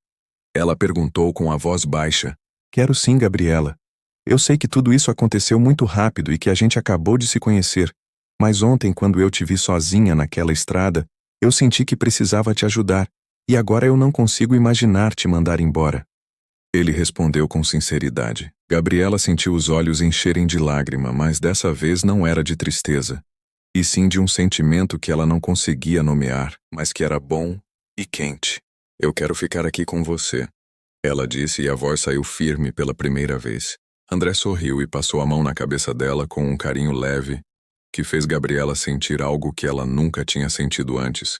Ela perguntou com a voz baixa. Quero sim, Gabriela. Eu sei que tudo isso aconteceu muito rápido e que a gente acabou de se conhecer. Mas ontem, quando eu te vi sozinha naquela estrada, eu senti que precisava te ajudar. E agora eu não consigo imaginar te mandar embora. Ele respondeu com sinceridade. Gabriela sentiu os olhos encherem de lágrima, mas dessa vez não era de tristeza, e sim de um sentimento que ela não conseguia nomear, mas que era bom e quente. Eu quero ficar aqui com você. ela disse e a voz saiu firme pela primeira vez. André sorriu e passou a mão na cabeça dela com um carinho leve que fez Gabriela sentir algo que ela nunca tinha sentido antes.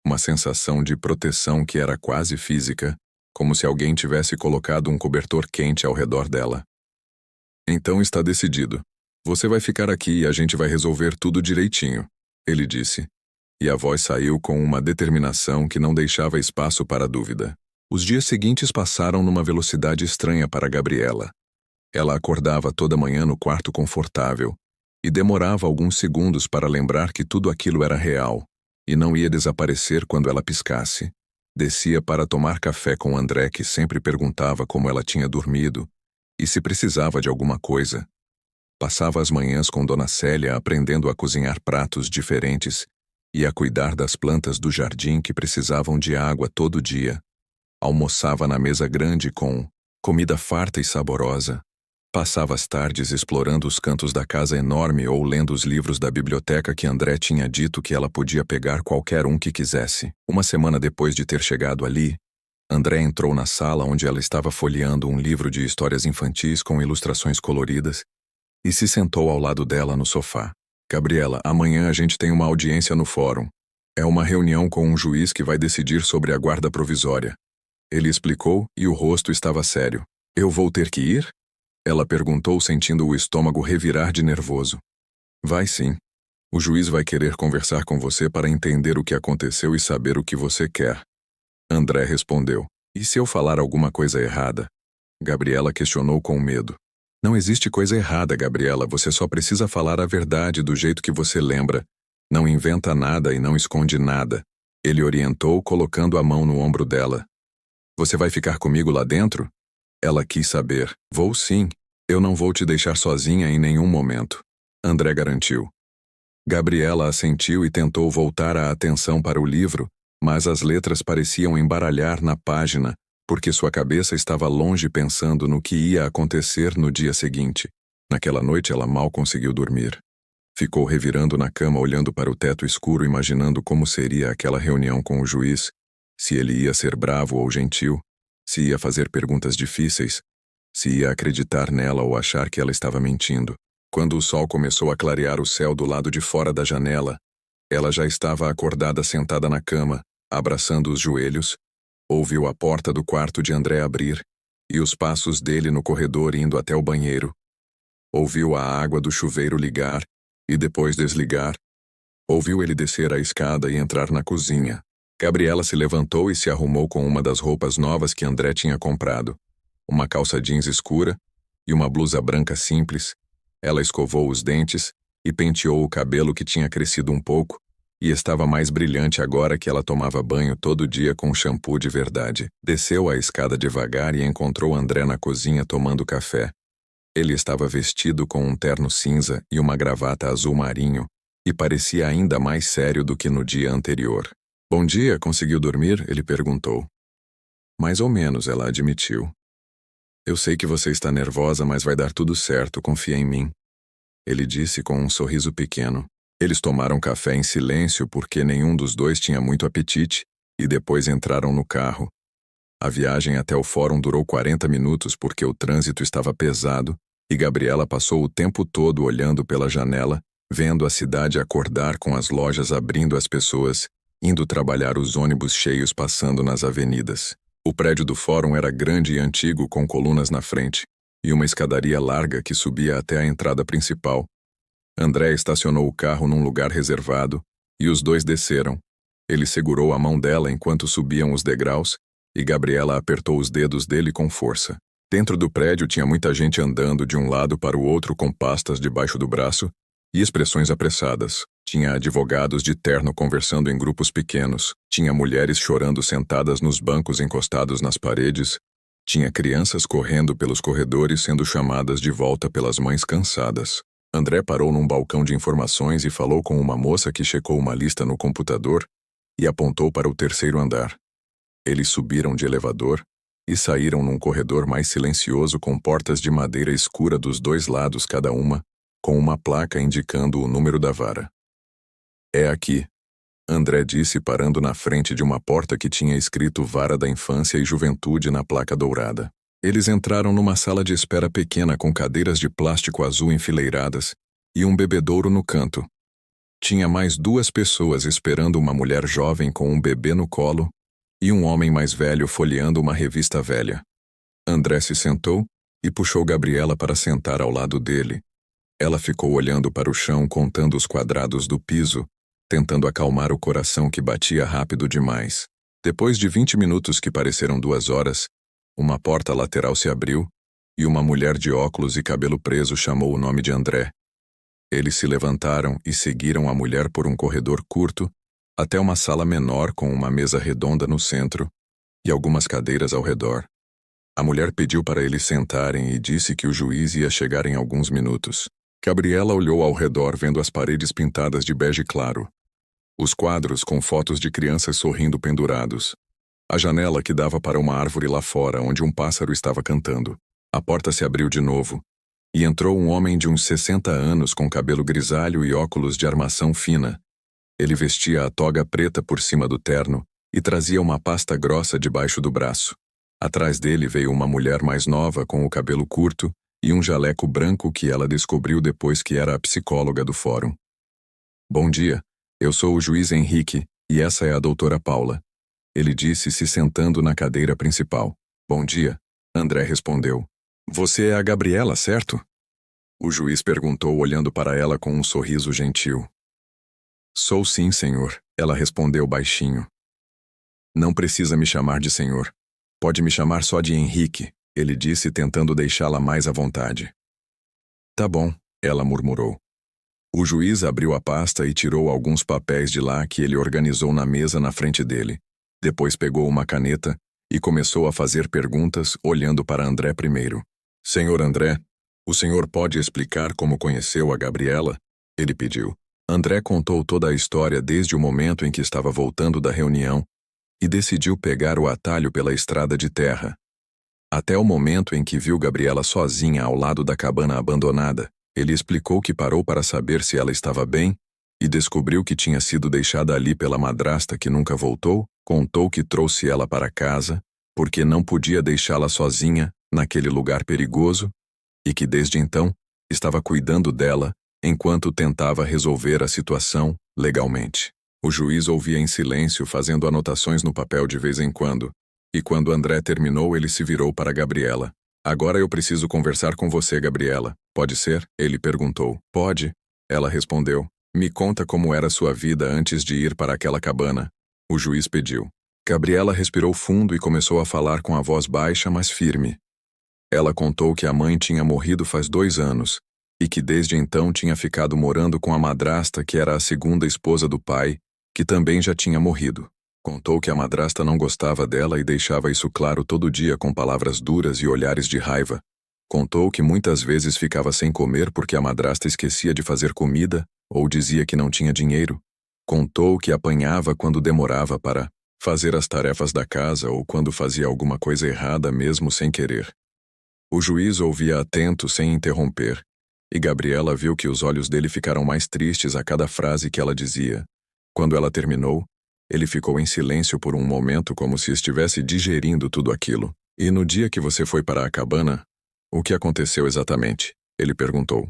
Uma sensação de proteção que era quase física, como se alguém tivesse colocado um cobertor quente ao redor dela. Então está decidido. Você vai ficar aqui e a gente vai resolver tudo direitinho, ele disse. E a voz saiu com uma determinação que não deixava espaço para dúvida. Os dias seguintes passaram numa velocidade estranha para Gabriela. Ela acordava toda manhã no quarto confortável e demorava alguns segundos para lembrar que tudo aquilo era real e não ia desaparecer quando ela piscasse. Descia para tomar café com André, que sempre perguntava como ela tinha dormido e se precisava de alguma coisa. Passava as manhãs com Dona Célia aprendendo a cozinhar pratos diferentes e a cuidar das plantas do jardim que precisavam de água todo dia. Almoçava na mesa grande com comida farta e saborosa. Passava as tardes explorando os cantos da casa enorme ou lendo os livros da biblioteca que André tinha dito que ela podia pegar qualquer um que quisesse. Uma semana depois de ter chegado ali, André entrou na sala onde ela estava folheando um livro de histórias infantis com ilustrações coloridas e se sentou ao lado dela no sofá. Gabriela, amanhã a gente tem uma audiência no fórum. É uma reunião com um juiz que vai decidir sobre a guarda provisória. Ele explicou e o rosto estava sério. Eu vou ter que ir? Ela perguntou, sentindo o estômago revirar de nervoso. Vai sim. O juiz vai querer conversar com você para entender o que aconteceu e saber o que você quer. André respondeu. E se eu falar alguma coisa errada? Gabriela questionou com medo. Não existe coisa errada, Gabriela. Você só precisa falar a verdade do jeito que você lembra. Não inventa nada e não esconde nada. Ele orientou, colocando a mão no ombro dela. Você vai ficar comigo lá dentro? Ela quis saber. Vou sim. Eu não vou te deixar sozinha em nenhum momento. André garantiu. Gabriela assentiu e tentou voltar a atenção para o livro, mas as letras pareciam embaralhar na página, porque sua cabeça estava longe pensando no que ia acontecer no dia seguinte. Naquela noite ela mal conseguiu dormir. Ficou revirando na cama olhando para o teto escuro, imaginando como seria aquela reunião com o juiz, se ele ia ser bravo ou gentil, se ia fazer perguntas difíceis, se ia acreditar nela ou achar que ela estava mentindo. Quando o sol começou a clarear o céu do lado de fora da janela, ela já estava acordada sentada na cama, abraçando os joelhos, ouviu a porta do quarto de André abrir e os passos dele no corredor indo até o banheiro. Ouviu a água do chuveiro ligar e depois desligar. Ouviu ele descer a escada e entrar na cozinha. Gabriela se levantou e se arrumou com uma das roupas novas que André tinha comprado. Uma calça jeans escura e uma blusa branca simples. Ela escovou os dentes e penteou o cabelo que tinha crescido um pouco e estava mais brilhante agora que ela tomava banho todo dia com shampoo de verdade. Desceu a escada devagar e encontrou André na cozinha tomando café. Ele estava vestido com um terno cinza e uma gravata azul marinho e parecia ainda mais sério do que no dia anterior. Bom dia, conseguiu dormir? Ele perguntou. Mais ou menos, ela admitiu. Eu sei que você está nervosa, mas vai dar tudo certo, confia em mim. Ele disse com um sorriso pequeno. Eles tomaram café em silêncio porque nenhum dos dois tinha muito apetite e depois entraram no carro. A viagem até o fórum durou 40 minutos porque o trânsito estava pesado e Gabriela passou o tempo todo olhando pela janela, vendo a cidade acordar com as lojas abrindo, as pessoas indo trabalhar, os ônibus cheios passando nas avenidas. O prédio do fórum era grande e antigo, com colunas na frente, e uma escadaria larga que subia até a entrada principal. André estacionou o carro num lugar reservado, e os dois desceram. Ele segurou a mão dela enquanto subiam os degraus, e Gabriela apertou os dedos dele com força. Dentro do prédio tinha muita gente andando de um lado para o outro com pastas debaixo do braço e expressões apressadas. Tinha advogados de terno conversando em grupos pequenos. Tinha mulheres chorando sentadas nos bancos encostados nas paredes. Tinha crianças correndo pelos corredores sendo chamadas de volta pelas mães cansadas. André parou num balcão de informações e falou com uma moça que checou uma lista no computador e apontou para o terceiro andar. Eles subiram de elevador e saíram num corredor mais silencioso com portas de madeira escura dos dois lados cada uma, com uma placa indicando o número da vara. É aqui. André disse parando na frente de uma porta que tinha escrito Vara da Infância e Juventude na placa dourada. Eles entraram numa sala de espera pequena com cadeiras de plástico azul enfileiradas e um bebedouro no canto. Tinha mais 2 pessoas esperando, uma mulher jovem com um bebê no colo e um homem mais velho folheando uma revista velha. André se sentou e puxou Gabriela para sentar ao lado dele. Ela ficou olhando para o chão, contando os quadrados do piso, tentando acalmar o coração que batia rápido demais. Depois de 20 minutos que pareceram 2 horas, uma porta lateral se abriu e uma mulher de óculos e cabelo preso chamou o nome de André. Eles se levantaram e seguiram a mulher por um corredor curto até uma sala menor com uma mesa redonda no centro e algumas cadeiras ao redor. A mulher pediu para eles sentarem e disse que o juiz ia chegar em alguns minutos. Gabriela olhou ao redor, vendo as paredes pintadas de bege claro, os quadros com fotos de crianças sorrindo pendurados, a janela que dava para uma árvore lá fora onde um pássaro estava cantando. A porta se abriu de novo e entrou um homem de uns 60 anos com cabelo grisalho e óculos de armação fina. Ele vestia a toga preta por cima do terno e trazia uma pasta grossa debaixo do braço. Atrás dele veio uma mulher mais nova com o cabelo curto e um jaleco branco que ela descobriu depois que era a psicóloga do fórum. Bom dia, eu sou o juiz Henrique e essa é a doutora Paula. Ele disse, se sentando na cadeira principal. Bom dia, André respondeu. Você é a Gabriela, certo? O juiz perguntou, olhando para ela com um sorriso gentil. Sou sim, senhor, ela respondeu baixinho. Não precisa me chamar de senhor. Pode me chamar só de Henrique, ele disse, tentando deixá-la mais à vontade. Tá bom, ela murmurou. O juiz abriu a pasta e tirou alguns papéis de lá que ele organizou na mesa na frente dele. Depois pegou uma caneta e começou a fazer perguntas, olhando para André primeiro. Senhor André, o senhor pode explicar como conheceu a Gabriela? Ele pediu. André contou toda a história desde o momento em que estava voltando da reunião e decidiu pegar o atalho pela estrada de terra. Até o momento em que viu Gabriela sozinha ao lado da cabana abandonada, ele explicou que parou para saber se ela estava bem e descobriu que tinha sido deixada ali pela madrasta que nunca voltou. Contou que trouxe ela para casa porque não podia deixá-la sozinha naquele lugar perigoso e que desde então estava cuidando dela enquanto tentava resolver a situação legalmente. O juiz ouvia em silêncio, fazendo anotações no papel de vez em quando. E quando André terminou, ele se virou para Gabriela. Agora eu preciso conversar com você, Gabriela. Pode ser? Ele perguntou. Pode. Ela respondeu. Me conta como era sua vida antes de ir para aquela cabana. O juiz pediu. Gabriela respirou fundo e começou a falar com a voz baixa, mas firme. Ela contou que a mãe tinha morrido faz 2 anos e que desde então tinha ficado morando com a madrasta, que era a segunda esposa do pai, que também já tinha morrido. Contou que a madrasta não gostava dela e deixava isso claro todo dia com palavras duras e olhares de raiva. Contou que muitas vezes ficava sem comer porque a madrasta esquecia de fazer comida ou dizia que não tinha dinheiro. Contou que apanhava quando demorava para fazer as tarefas da casa ou quando fazia alguma coisa errada mesmo sem querer. O juiz ouvia atento sem interromper, e Gabriela viu que os olhos dele ficaram mais tristes a cada frase que ela dizia. Quando ela terminou, ele ficou em silêncio por um momento, como se estivesse digerindo tudo aquilo. E no dia que você foi para a cabana, o que aconteceu exatamente? Ele perguntou.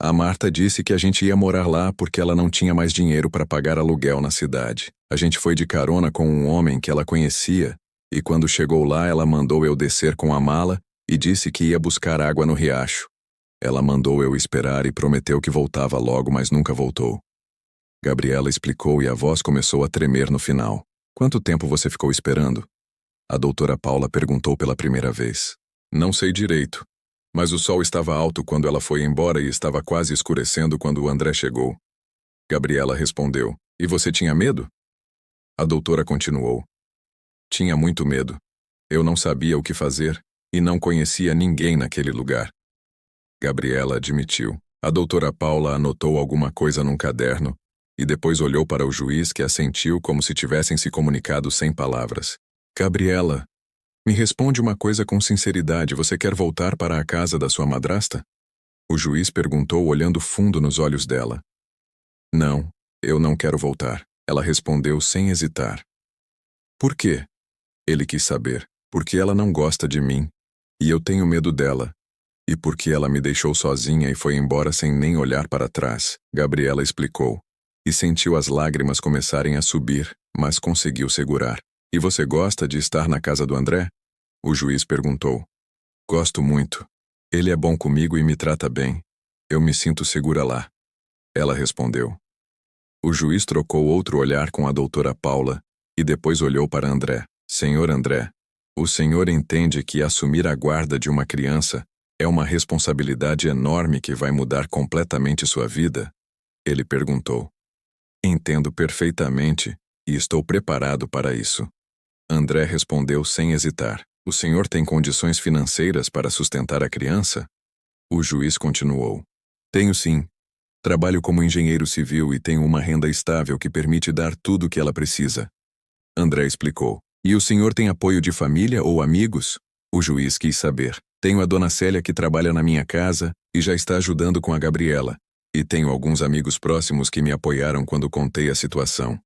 A Marta disse que a gente ia morar lá porque ela não tinha mais dinheiro para pagar aluguel na cidade. A gente foi de carona com um homem que ela conhecia, e quando chegou lá ela mandou eu descer com a mala e disse que ia buscar água no riacho. Ela mandou eu esperar e prometeu que voltava logo, mas nunca voltou. Gabriela explicou e a voz começou a tremer no final. Quanto tempo você ficou esperando? A doutora Paula perguntou pela primeira vez. Não sei direito, mas o sol estava alto quando ela foi embora e estava quase escurecendo quando o André chegou. Gabriela respondeu. E você tinha medo? A doutora continuou. Tinha muito medo. Eu não sabia o que fazer e não conhecia ninguém naquele lugar. Gabriela admitiu. A doutora Paula anotou alguma coisa num caderno e depois olhou para o juiz, que assentiu como se tivessem se comunicado sem palavras. Gabriela, me responde uma coisa com sinceridade. Você quer voltar para a casa da sua madrasta? O juiz perguntou, olhando fundo nos olhos dela. Não, eu não quero voltar. Ela respondeu sem hesitar. Por quê? Ele quis saber. Porque ela não gosta de mim. E eu tenho medo dela. E porque ela me deixou sozinha e foi embora sem nem olhar para trás, Gabriela explicou. E sentiu as lágrimas começarem a subir, mas conseguiu segurar. E você gosta de estar na casa do André? O juiz perguntou. Gosto muito. Ele é bom comigo e me trata bem. Eu me sinto segura lá. Ela respondeu. O juiz trocou outro olhar com a doutora Paula e depois olhou para André. Senhor André, o senhor entende que assumir a guarda de uma criança é uma responsabilidade enorme que vai mudar completamente sua vida? Ele perguntou. Entendo perfeitamente e estou preparado para isso. André respondeu sem hesitar. O senhor tem condições financeiras para sustentar a criança? O juiz continuou. Tenho sim. Trabalho como engenheiro civil e tenho uma renda estável que permite dar tudo o que ela precisa. André explicou. E o senhor tem apoio de família ou amigos? O juiz quis saber. Tenho a dona Célia que trabalha na minha casa e já está ajudando com a Gabriela. E tenho alguns amigos próximos que me apoiaram quando contei a situação.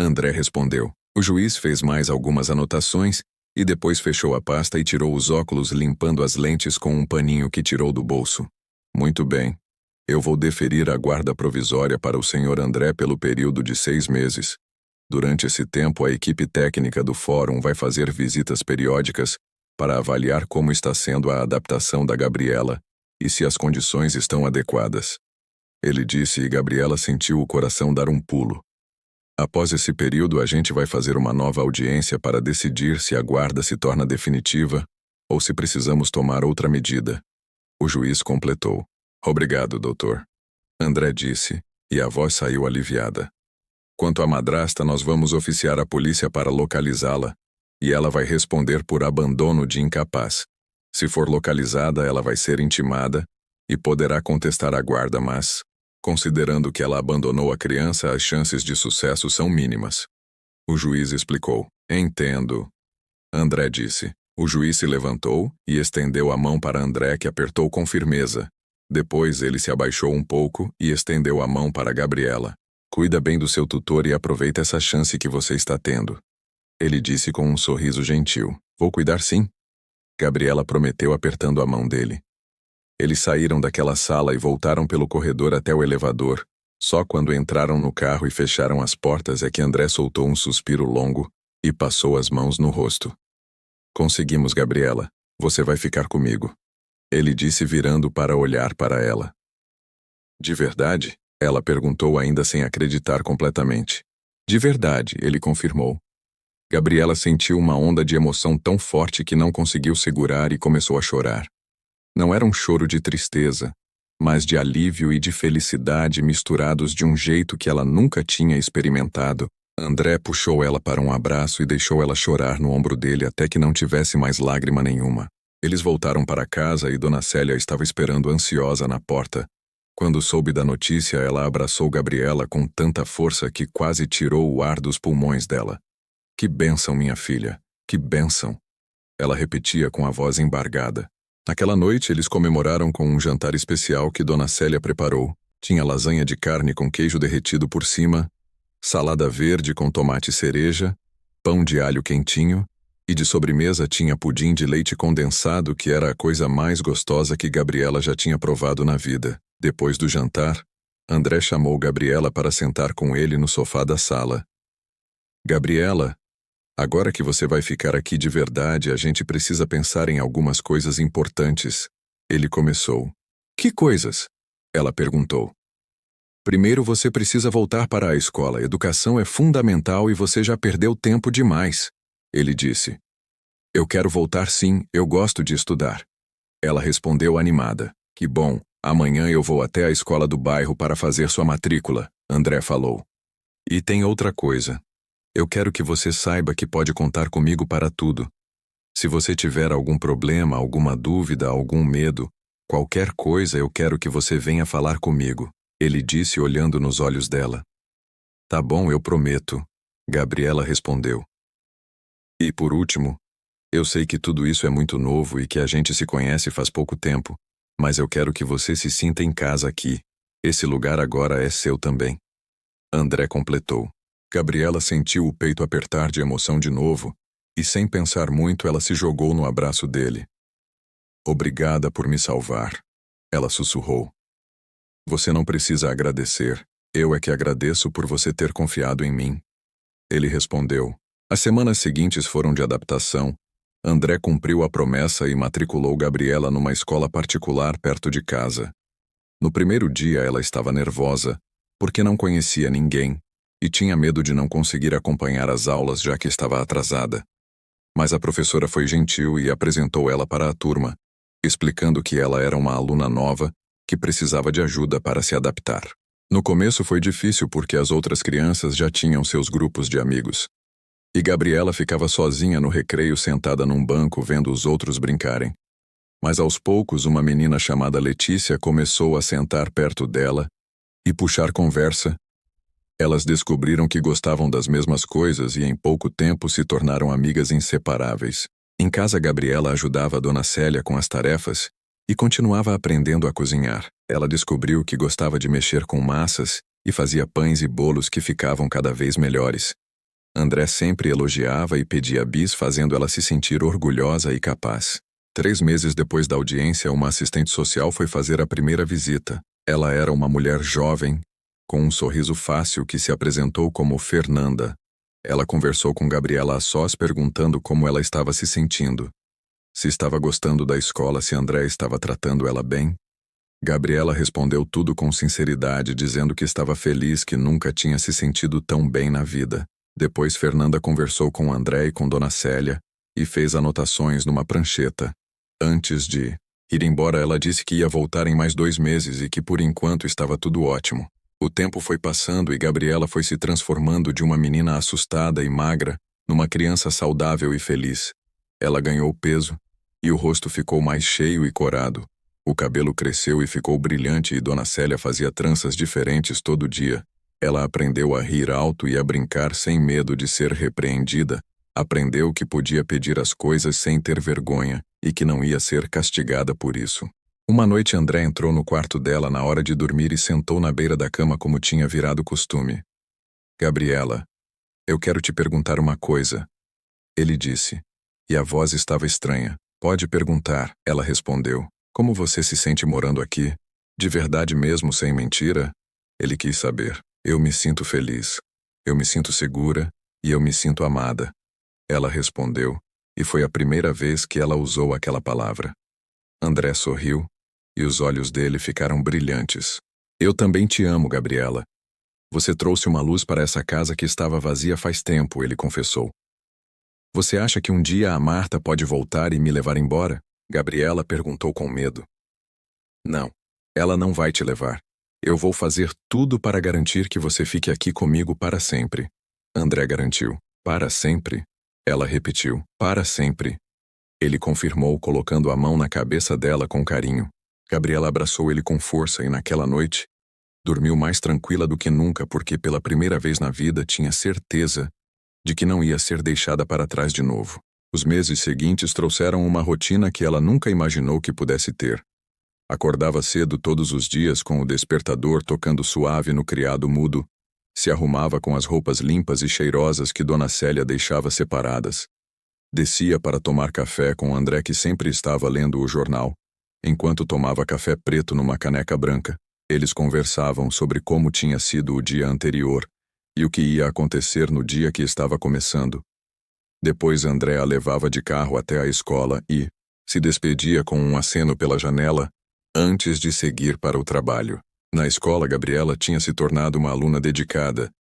André respondeu. O juiz fez mais algumas anotações e depois fechou a pasta e tirou os óculos limpando as lentes com um paninho que tirou do bolso. Muito bem. Eu vou deferir a guarda provisória para o senhor André pelo período de 6 meses. Durante esse tempo, a equipe técnica do fórum vai fazer visitas periódicas para avaliar como está sendo a adaptação da Gabriela e se as condições estão adequadas. Ele disse e Gabriela sentiu o coração dar um pulo. Após esse período, a gente vai fazer uma nova audiência para decidir se a guarda se torna definitiva ou se precisamos tomar outra medida. O juiz completou. Obrigado, doutor. André disse, e a voz saiu aliviada. Quanto à madrasta, nós vamos oficiar a polícia para localizá-la, e ela vai responder por abandono de incapaz. Se for localizada, ela vai ser intimada e poderá contestar a guarda, mas, considerando que ela abandonou a criança, as chances de sucesso são mínimas. O juiz explicou. Entendo. André disse. O juiz se levantou e estendeu a mão para André, que apertou com firmeza. Depois ele se abaixou um pouco e estendeu a mão para Gabriela. Cuida bem do seu tutor e aproveita essa chance que você está tendo. Ele disse com um sorriso gentil. Vou cuidar sim. Gabriela prometeu apertando a mão dele. Eles saíram daquela sala e voltaram pelo corredor até o elevador. Só quando entraram no carro e fecharam as portas é que André soltou um suspiro longo e passou as mãos no rosto. Conseguimos, Gabriela. Você vai ficar comigo. Ele disse virando para olhar para ela. De verdade? Ela perguntou ainda sem acreditar completamente. De verdade, ele confirmou. Gabriela sentiu uma onda de emoção tão forte que não conseguiu segurar e começou a chorar. Não era um choro de tristeza, mas de alívio e de felicidade misturados de um jeito que ela nunca tinha experimentado. André puxou ela para um abraço e deixou ela chorar no ombro dele até que não tivesse mais lágrima nenhuma. Eles voltaram para casa e Dona Célia estava esperando ansiosa na porta. Quando soube da notícia, ela abraçou Gabriela com tanta força que quase tirou o ar dos pulmões dela. Que bênção, minha filha, que bênção! Ela repetia com a voz embargada. Naquela noite, eles comemoraram com um jantar especial que Dona Célia preparou. Tinha lasanha de carne com queijo derretido por cima, salada verde com tomate cereja, pão de alho quentinho, e de sobremesa tinha pudim de leite condensado, que era a coisa mais gostosa que Gabriela já tinha provado na vida. Depois do jantar, André chamou Gabriela para sentar com ele no sofá da sala. Gabriela, agora que você vai ficar aqui de verdade, a gente precisa pensar em algumas coisas importantes. Ele começou. Que coisas? Ela perguntou. Primeiro você precisa voltar para a escola. Educação é fundamental e você já perdeu tempo demais. Ele disse. Eu quero voltar sim, eu gosto de estudar. Ela respondeu animada. Que bom. Amanhã eu vou até a escola do bairro para fazer sua matrícula, André falou. E tem outra coisa. Eu quero que você saiba que pode contar comigo para tudo. Se você tiver algum problema, alguma dúvida, algum medo, qualquer coisa, eu quero que você venha falar comigo, ele disse olhando nos olhos dela. Tá bom, eu prometo, Gabriela respondeu. E por último, eu sei que tudo isso é muito novo e que a gente se conhece faz pouco tempo, mas eu quero que você se sinta em casa aqui. Esse lugar agora é seu também. André completou. Gabriela sentiu o peito apertar de emoção de novo, e sem pensar muito ela se jogou no abraço dele. Obrigada por me salvar, ela sussurrou. Você não precisa agradecer, eu é que agradeço por você ter confiado em mim. Ele respondeu. As semanas seguintes foram de adaptação. André cumpriu a promessa e matriculou Gabriela numa escola particular perto de casa. No primeiro dia ela estava nervosa, porque não conhecia ninguém, e tinha medo de não conseguir acompanhar as aulas já que estava atrasada. Mas a professora foi gentil e apresentou ela para a turma, explicando que ela era uma aluna nova que precisava de ajuda para se adaptar. No começo foi difícil porque as outras crianças já tinham seus grupos de amigos. E Gabriela ficava sozinha no recreio sentada num banco vendo os outros brincarem. Mas aos poucos uma menina chamada Letícia começou a sentar perto dela e puxar conversa. Elas descobriram que gostavam das mesmas coisas e em pouco tempo se tornaram amigas inseparáveis. Em casa Gabriela ajudava a Dona Célia com as tarefas e continuava aprendendo a cozinhar. Ela descobriu que gostava de mexer com massas e fazia pães e bolos que ficavam cada vez melhores. André sempre elogiava e pedia bis, fazendo ela se sentir orgulhosa e capaz. 3 meses depois da audiência, uma assistente social foi fazer a primeira visita. Ela era uma mulher jovem, com um sorriso fácil que se apresentou como Fernanda. Ela conversou com Gabriela a sós perguntando como ela estava se sentindo. Se estava gostando da escola, se André estava tratando ela bem. Gabriela respondeu tudo com sinceridade, dizendo que estava feliz, que nunca tinha se sentido tão bem na vida. Depois Fernanda conversou com André e com Dona Célia e fez anotações numa prancheta. Antes de ir embora, ela disse que ia voltar em mais 2 meses e que por enquanto estava tudo ótimo. O tempo foi passando e Gabriela foi se transformando de uma menina assustada e magra numa criança saudável e feliz. Ela ganhou peso e o rosto ficou mais cheio e corado. O cabelo cresceu e ficou brilhante e Dona Célia fazia tranças diferentes todo dia. Ela aprendeu a rir alto e a brincar sem medo de ser repreendida. Aprendeu que podia pedir as coisas sem ter vergonha e que não ia ser castigada por isso. Uma noite André entrou no quarto dela na hora de dormir e sentou na beira da cama como tinha virado costume. Gabriela, eu quero te perguntar uma coisa. Ele disse. E a voz estava estranha. Pode perguntar, ela respondeu. Como você se sente morando aqui? De verdade mesmo, sem mentira? Ele quis saber. Eu me sinto feliz. Eu me sinto segura e eu me sinto amada. Ela respondeu, e foi a primeira vez que ela usou aquela palavra. André sorriu, e os olhos dele ficaram brilhantes. Eu também te amo, Gabriela. Você trouxe uma luz para essa casa que estava vazia faz tempo, ele confessou. Você acha que um dia a Marta pode voltar e me levar embora? Gabriela perguntou com medo. Não, ela não vai te levar. Eu vou fazer tudo para garantir que você fique aqui comigo para sempre. André garantiu. Para sempre? Ela repetiu. Para sempre. Ele confirmou, colocando a mão na cabeça dela com carinho. Gabriela abraçou ele com força e naquela noite dormiu mais tranquila do que nunca porque pela primeira vez na vida tinha certeza de que não ia ser deixada para trás de novo. Os meses seguintes trouxeram uma rotina que ela nunca imaginou que pudesse ter. Acordava cedo todos os dias com o despertador tocando suave no criado mudo, se arrumava com as roupas limpas e cheirosas que Dona Célia deixava separadas. Descia para tomar café com André, que sempre estava lendo o jornal. Enquanto tomava café preto numa caneca branca, eles conversavam sobre como tinha sido o dia anterior e o que ia acontecer no dia que estava começando. Depois André a levava de carro até a escola e se despedia com um aceno pela janela antes de seguir para o trabalho. Na escola, Gabriela tinha se tornado uma aluna dedicada.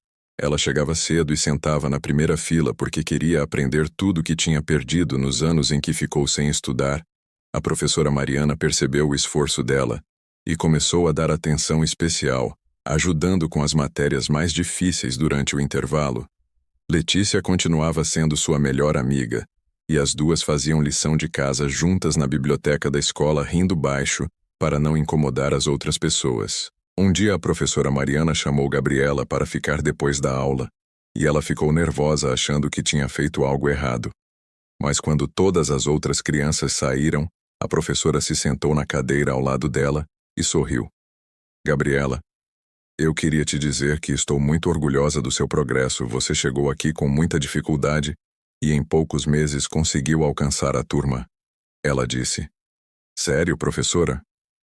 Ela chegava cedo e sentava na primeira fila porque queria aprender tudo que tinha perdido nos anos em que ficou sem estudar. A professora Mariana percebeu o esforço dela e começou a dar atenção especial, ajudando com as matérias mais difíceis durante o intervalo. Letícia continuava sendo sua melhor amiga, e as duas faziam lição de casa juntas na biblioteca da escola rindo baixo para não incomodar as outras pessoas. Um dia a professora Mariana chamou Gabriela para ficar depois da aula, e ela ficou nervosa achando que tinha feito algo errado. Mas quando todas as outras crianças saíram, a professora se sentou na cadeira ao lado dela e sorriu. Gabriela, Eu queria te dizer que estou muito orgulhosa do seu progresso. Você chegou aqui com muita dificuldade e em poucos meses conseguiu alcançar a turma. Ela disse. Sério, professora?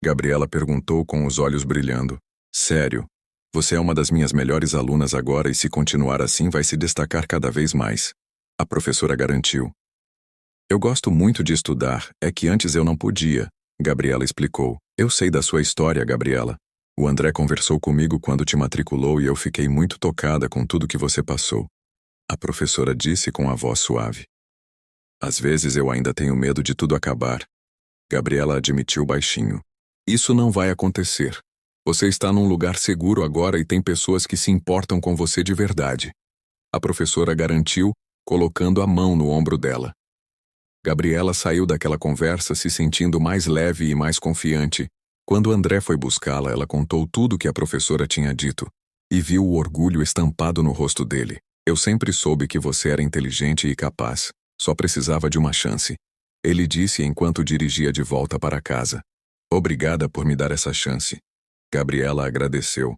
Gabriela perguntou com os olhos brilhando. Sério. Você é uma das minhas melhores alunas agora e se continuar assim vai se destacar cada vez mais. A professora garantiu. Eu gosto muito de estudar, é que antes eu não podia, Gabriela explicou. Eu sei da sua história, Gabriela. O André conversou comigo quando te matriculou e eu fiquei muito tocada com tudo que você passou. A professora disse com a voz suave. Às vezes eu ainda tenho medo de tudo acabar. Gabriela admitiu baixinho. Isso não vai acontecer. Você está num lugar seguro agora e tem pessoas que se importam com você de verdade. A professora garantiu, colocando a mão no ombro dela. Gabriela saiu daquela conversa se sentindo mais leve e mais confiante. Quando André foi buscá-la, ela contou tudo que a professora tinha dito e viu o orgulho estampado no rosto dele. Eu sempre soube que você era inteligente e capaz. Só precisava de uma chance. Ele disse enquanto dirigia de volta para casa. Obrigada por me dar essa chance. Gabriela agradeceu.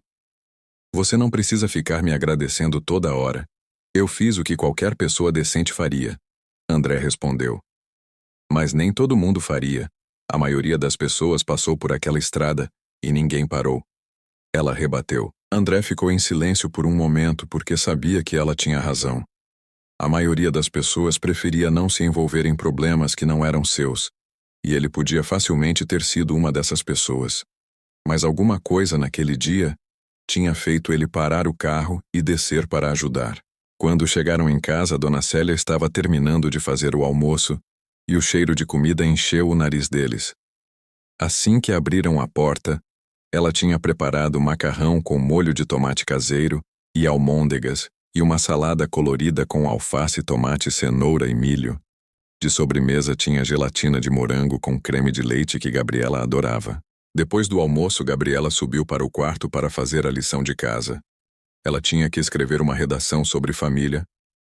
Você não precisa ficar me agradecendo toda hora. Eu fiz o que qualquer pessoa decente faria. André respondeu. Mas nem todo mundo faria. A maioria das pessoas passou por aquela estrada e ninguém parou. Ela rebateu. André ficou em silêncio por um momento porque sabia que ela tinha razão. A maioria das pessoas preferia não se envolver em problemas que não eram seus, e ele podia facilmente ter sido uma dessas pessoas. Mas alguma coisa naquele dia tinha feito ele parar o carro e descer para ajudar. Quando chegaram em casa, Dona Célia estava terminando de fazer o almoço e o cheiro de comida encheu o nariz deles. Assim que abriram a porta, ela tinha preparado macarrão com molho de tomate caseiro e almôndegas e uma salada colorida com alface, tomate, cenoura e milho. De sobremesa tinha gelatina de morango com creme de leite que Gabriela adorava. Depois do almoço, Gabriela subiu para o quarto para fazer a lição de casa. Ela tinha que escrever uma redação sobre família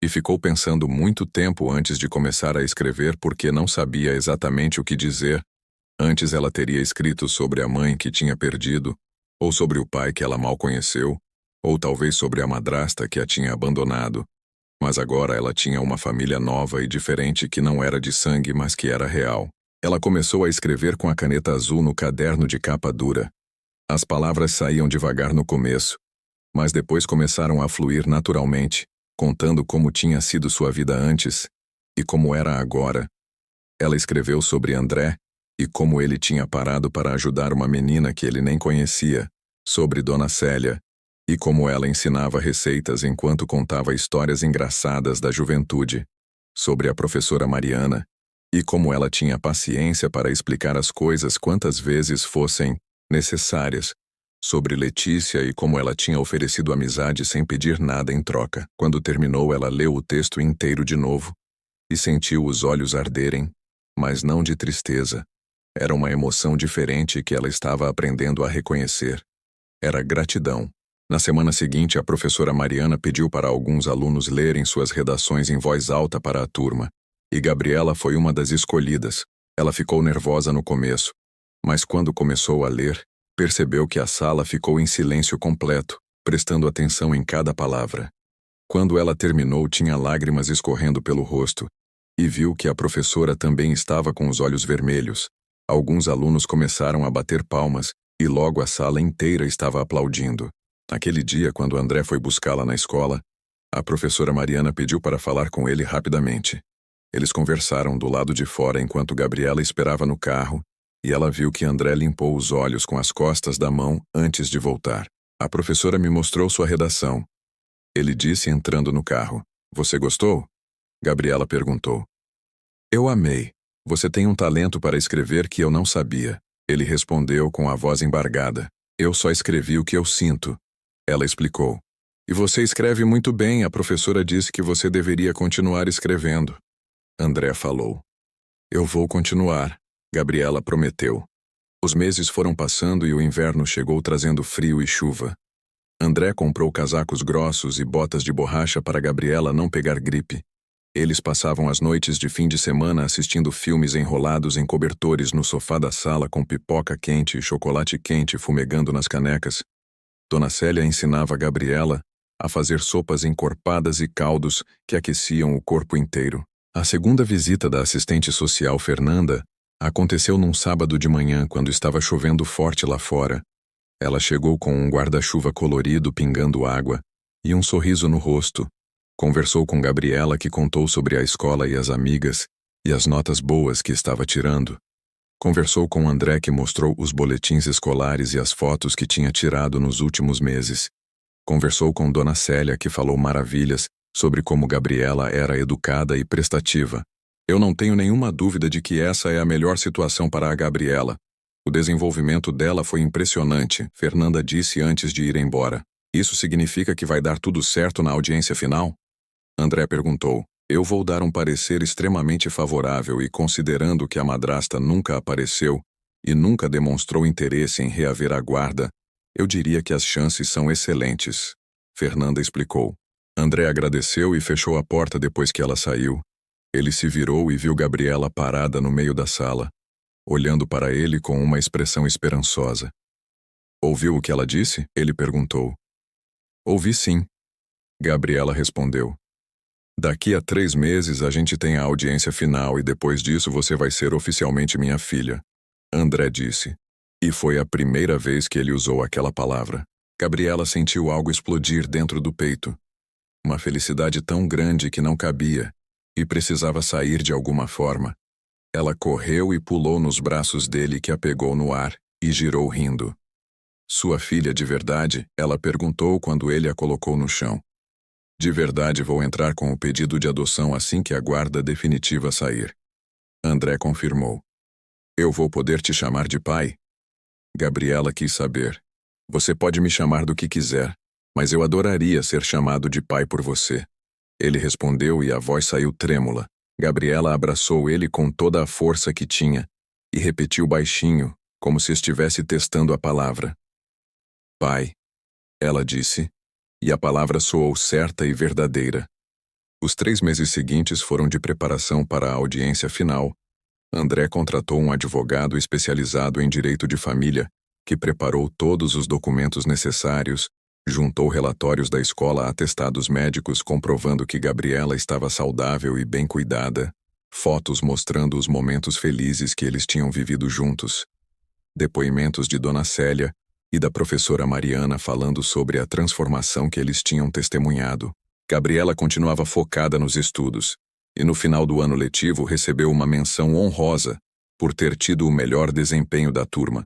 e ficou pensando muito tempo antes de começar a escrever porque não sabia exatamente o que dizer. Antes ela teria escrito sobre a mãe que tinha perdido, ou sobre o pai que ela mal conheceu, ou talvez sobre a madrasta que a tinha abandonado. Mas agora ela tinha uma família nova e diferente que não era de sangue, mas que era real. Ela começou a escrever com a caneta azul no caderno de capa dura. As palavras saíam devagar no começo, mas depois começaram a fluir naturalmente, contando como tinha sido sua vida antes e como era agora. Ela escreveu sobre André e como ele tinha parado para ajudar uma menina que ele nem conhecia, sobre Dona Célia, e como ela ensinava receitas enquanto contava histórias engraçadas da juventude, sobre a professora Mariana, e como ela tinha paciência para explicar as coisas quantas vezes fossem necessárias, sobre Letícia e como ela tinha oferecido amizade sem pedir nada em troca. Quando terminou, ela leu o texto inteiro de novo e sentiu os olhos arderem, mas não de tristeza. Era uma emoção diferente que ela estava aprendendo a reconhecer. Era gratidão. Na semana seguinte, a professora Mariana pediu para alguns alunos lerem suas redações em voz alta para a turma, e Gabriela foi uma das escolhidas. Ela ficou nervosa no começo, mas quando começou a ler, percebeu que a sala ficou em silêncio completo, prestando atenção em cada palavra. Quando ela terminou, tinha lágrimas escorrendo pelo rosto, e viu que a professora também estava com os olhos vermelhos. Alguns alunos começaram a bater palmas, e logo a sala inteira estava aplaudindo. Naquele dia, quando André foi buscá-la na escola, a professora Mariana pediu para falar com ele rapidamente. Eles conversaram do lado de fora enquanto Gabriela esperava no carro, e ela viu que André limpou os olhos com as costas da mão antes de voltar. A professora me mostrou sua redação. Ele disse entrando no carro. Você gostou? Gabriela perguntou. Eu amei. Você tem um talento para escrever que eu não sabia. Ele respondeu com a voz embargada. Eu só escrevi o que eu sinto. Ela explicou. E você escreve muito bem, a professora disse que você deveria continuar escrevendo. André falou. Eu vou continuar, Gabriela prometeu. Os meses foram passando e o inverno chegou trazendo frio e chuva. André comprou casacos grossos e botas de borracha para Gabriela não pegar gripe. Eles passavam as noites de fim de semana assistindo filmes enrolados em cobertores no sofá da sala com pipoca quente e chocolate quente fumegando nas canecas. Dona Célia ensinava Gabriela a fazer sopas encorpadas e caldos que aqueciam o corpo inteiro. A segunda visita da assistente social Fernanda aconteceu num sábado de manhã, quando estava chovendo forte lá fora. Ela chegou com um guarda-chuva colorido pingando água e um sorriso no rosto. Conversou com Gabriela, que contou sobre a escola e as amigas e as notas boas que estava tirando. Conversou com André, que mostrou os boletins escolares e as fotos que tinha tirado nos últimos meses. Conversou com Dona Célia, que falou maravilhas sobre como Gabriela era educada e prestativa. Eu não tenho nenhuma dúvida de que essa é a melhor situação para a Gabriela. O desenvolvimento dela foi impressionante, Fernanda disse antes de ir embora. Isso significa que vai dar tudo certo na audiência final? André perguntou. Eu vou dar um parecer extremamente favorável e, considerando que a madrasta nunca apareceu e nunca demonstrou interesse em reaver a guarda, eu diria que as chances são excelentes. Fernanda explicou. André agradeceu e fechou a porta depois que ela saiu. Ele se virou e viu Gabriela parada no meio da sala, olhando para ele com uma expressão esperançosa. Ouviu o que ela disse? Ele perguntou. Ouvi sim. Gabriela respondeu. Daqui a 3 meses a gente tem a audiência final e depois disso você vai ser oficialmente minha filha. André disse. E foi a primeira vez que ele usou aquela palavra. Gabriela sentiu algo explodir dentro do peito. Uma felicidade tão grande que não cabia e precisava sair de alguma forma. Ela correu e pulou nos braços dele, que a pegou no ar e girou rindo. Sua filha de verdade? Ela perguntou quando ele a colocou no chão. De verdade, vou entrar com o pedido de adoção assim que a guarda definitiva sair. André confirmou. Eu vou poder te chamar de pai? Gabriela quis saber. Você pode me chamar do que quiser, mas eu adoraria ser chamado de pai por você. Ele respondeu e a voz saiu trêmula. Gabriela abraçou ele com toda a força que tinha e repetiu baixinho, como se estivesse testando a palavra. Pai, ela disse, e a palavra soou certa e verdadeira. Os 3 meses seguintes foram de preparação para a audiência final. André contratou um advogado especializado em direito de família, que preparou todos os documentos necessários, juntou relatórios da escola a atestados médicos comprovando que Gabriela estava saudável e bem cuidada, fotos mostrando os momentos felizes que eles tinham vivido juntos, depoimentos de Dona Célia e da professora Mariana falando sobre a transformação que eles tinham testemunhado. Gabriela continuava focada nos estudos, e no final do ano letivo recebeu uma menção honrosa por ter tido o melhor desempenho da turma.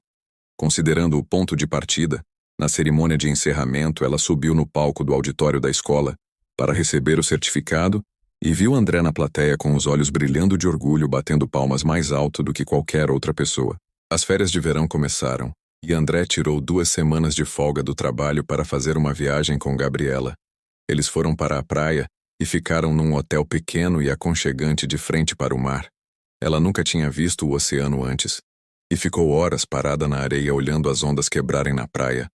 Considerando o ponto de partida, na cerimônia de encerramento ela subiu no palco do auditório da escola para receber o certificado e viu André na plateia com os olhos brilhando de orgulho, batendo palmas mais alto do que qualquer outra pessoa. As férias de verão começaram, e André tirou 2 semanas de folga do trabalho para fazer uma viagem com Gabriela. Eles foram para a praia e ficaram num hotel pequeno e aconchegante de frente para o mar. Ela nunca tinha visto o oceano antes, e ficou horas parada na areia olhando as ondas quebrarem na praia.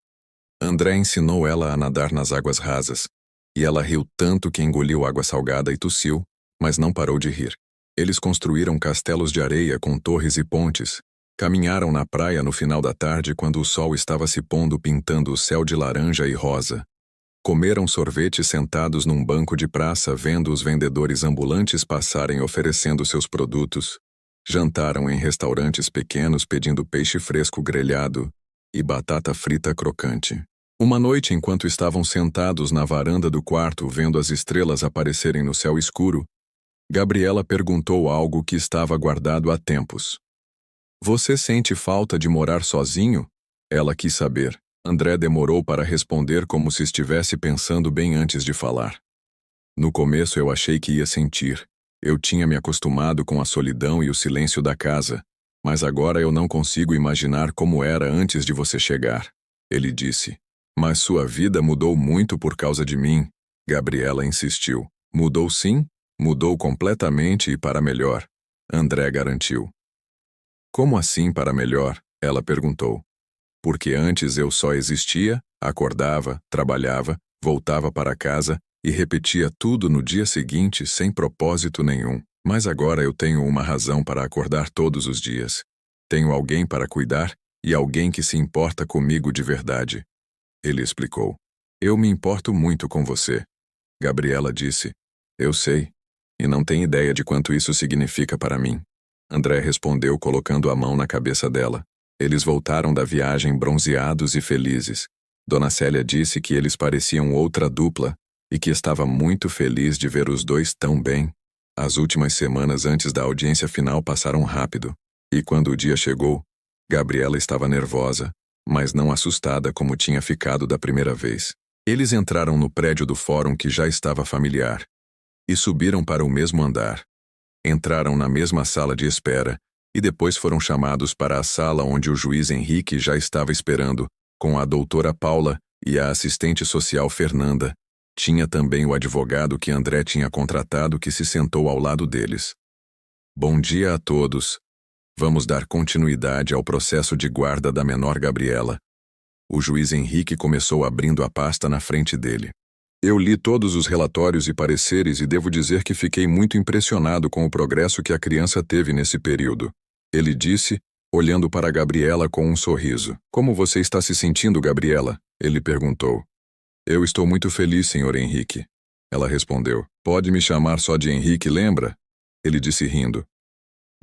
André ensinou ela a nadar nas águas rasas, e ela riu tanto que engoliu água salgada e tossiu, mas não parou de rir. Eles construíram castelos de areia com torres e pontes, caminharam na praia no final da tarde quando o sol estava se pondo, pintando o céu de laranja e rosa. Comeram sorvete sentados num banco de praça vendo os vendedores ambulantes passarem oferecendo seus produtos. Jantaram em restaurantes pequenos pedindo peixe fresco grelhado e batata frita crocante. Uma noite, enquanto estavam sentados na varanda do quarto vendo as estrelas aparecerem no céu escuro, Gabriela perguntou algo que estava guardado há tempos. Você sente falta de morar sozinho? Ela quis saber. André demorou para responder, como se estivesse pensando bem antes de falar. No começo eu achei que ia sentir. Eu tinha me acostumado com a solidão e o silêncio da casa, mas agora eu não consigo imaginar como era antes de você chegar. Ele disse. Mas sua vida mudou muito por causa de mim. Gabriela insistiu. Mudou sim? Mudou completamente e para melhor. André garantiu. Como assim para melhor? Ela perguntou. Porque antes eu só existia, acordava, trabalhava, voltava para casa e repetia tudo no dia seguinte sem propósito nenhum. Mas agora eu tenho uma razão para acordar todos os dias. Tenho alguém para cuidar e alguém que se importa comigo de verdade. Ele explicou. Eu me importo muito com você. Gabriela disse. Eu sei. E não tem ideia de quanto isso significa para mim. André respondeu colocando a mão na cabeça dela. Eles voltaram da viagem bronzeados e felizes. Dona Célia disse que eles pareciam outra dupla e que estava muito feliz de ver os dois tão bem. As últimas semanas antes da audiência final passaram rápido, e quando o dia chegou, Gabriela estava nervosa, mas não assustada como tinha ficado da primeira vez. Eles entraram no prédio do fórum que já estava familiar e subiram para o mesmo andar. Entraram na mesma sala de espera e depois foram chamados para a sala onde o juiz Henrique já estava esperando, com a doutora Paula e a assistente social Fernanda. Tinha também o advogado que André tinha contratado que se sentou ao lado deles. Bom dia a todos. Vamos dar continuidade ao processo de guarda da menor Gabriela. O juiz Henrique começou abrindo a pasta na frente dele. Eu li todos os relatórios e pareceres e devo dizer que fiquei muito impressionado com o progresso que a criança teve nesse período. Ele disse, olhando para Gabriela com um sorriso. Como você está se sentindo, Gabriela? Ele perguntou. Eu estou muito feliz, senhor Henrique. Ela respondeu. Pode me chamar só de Henrique, lembra? Ele disse rindo.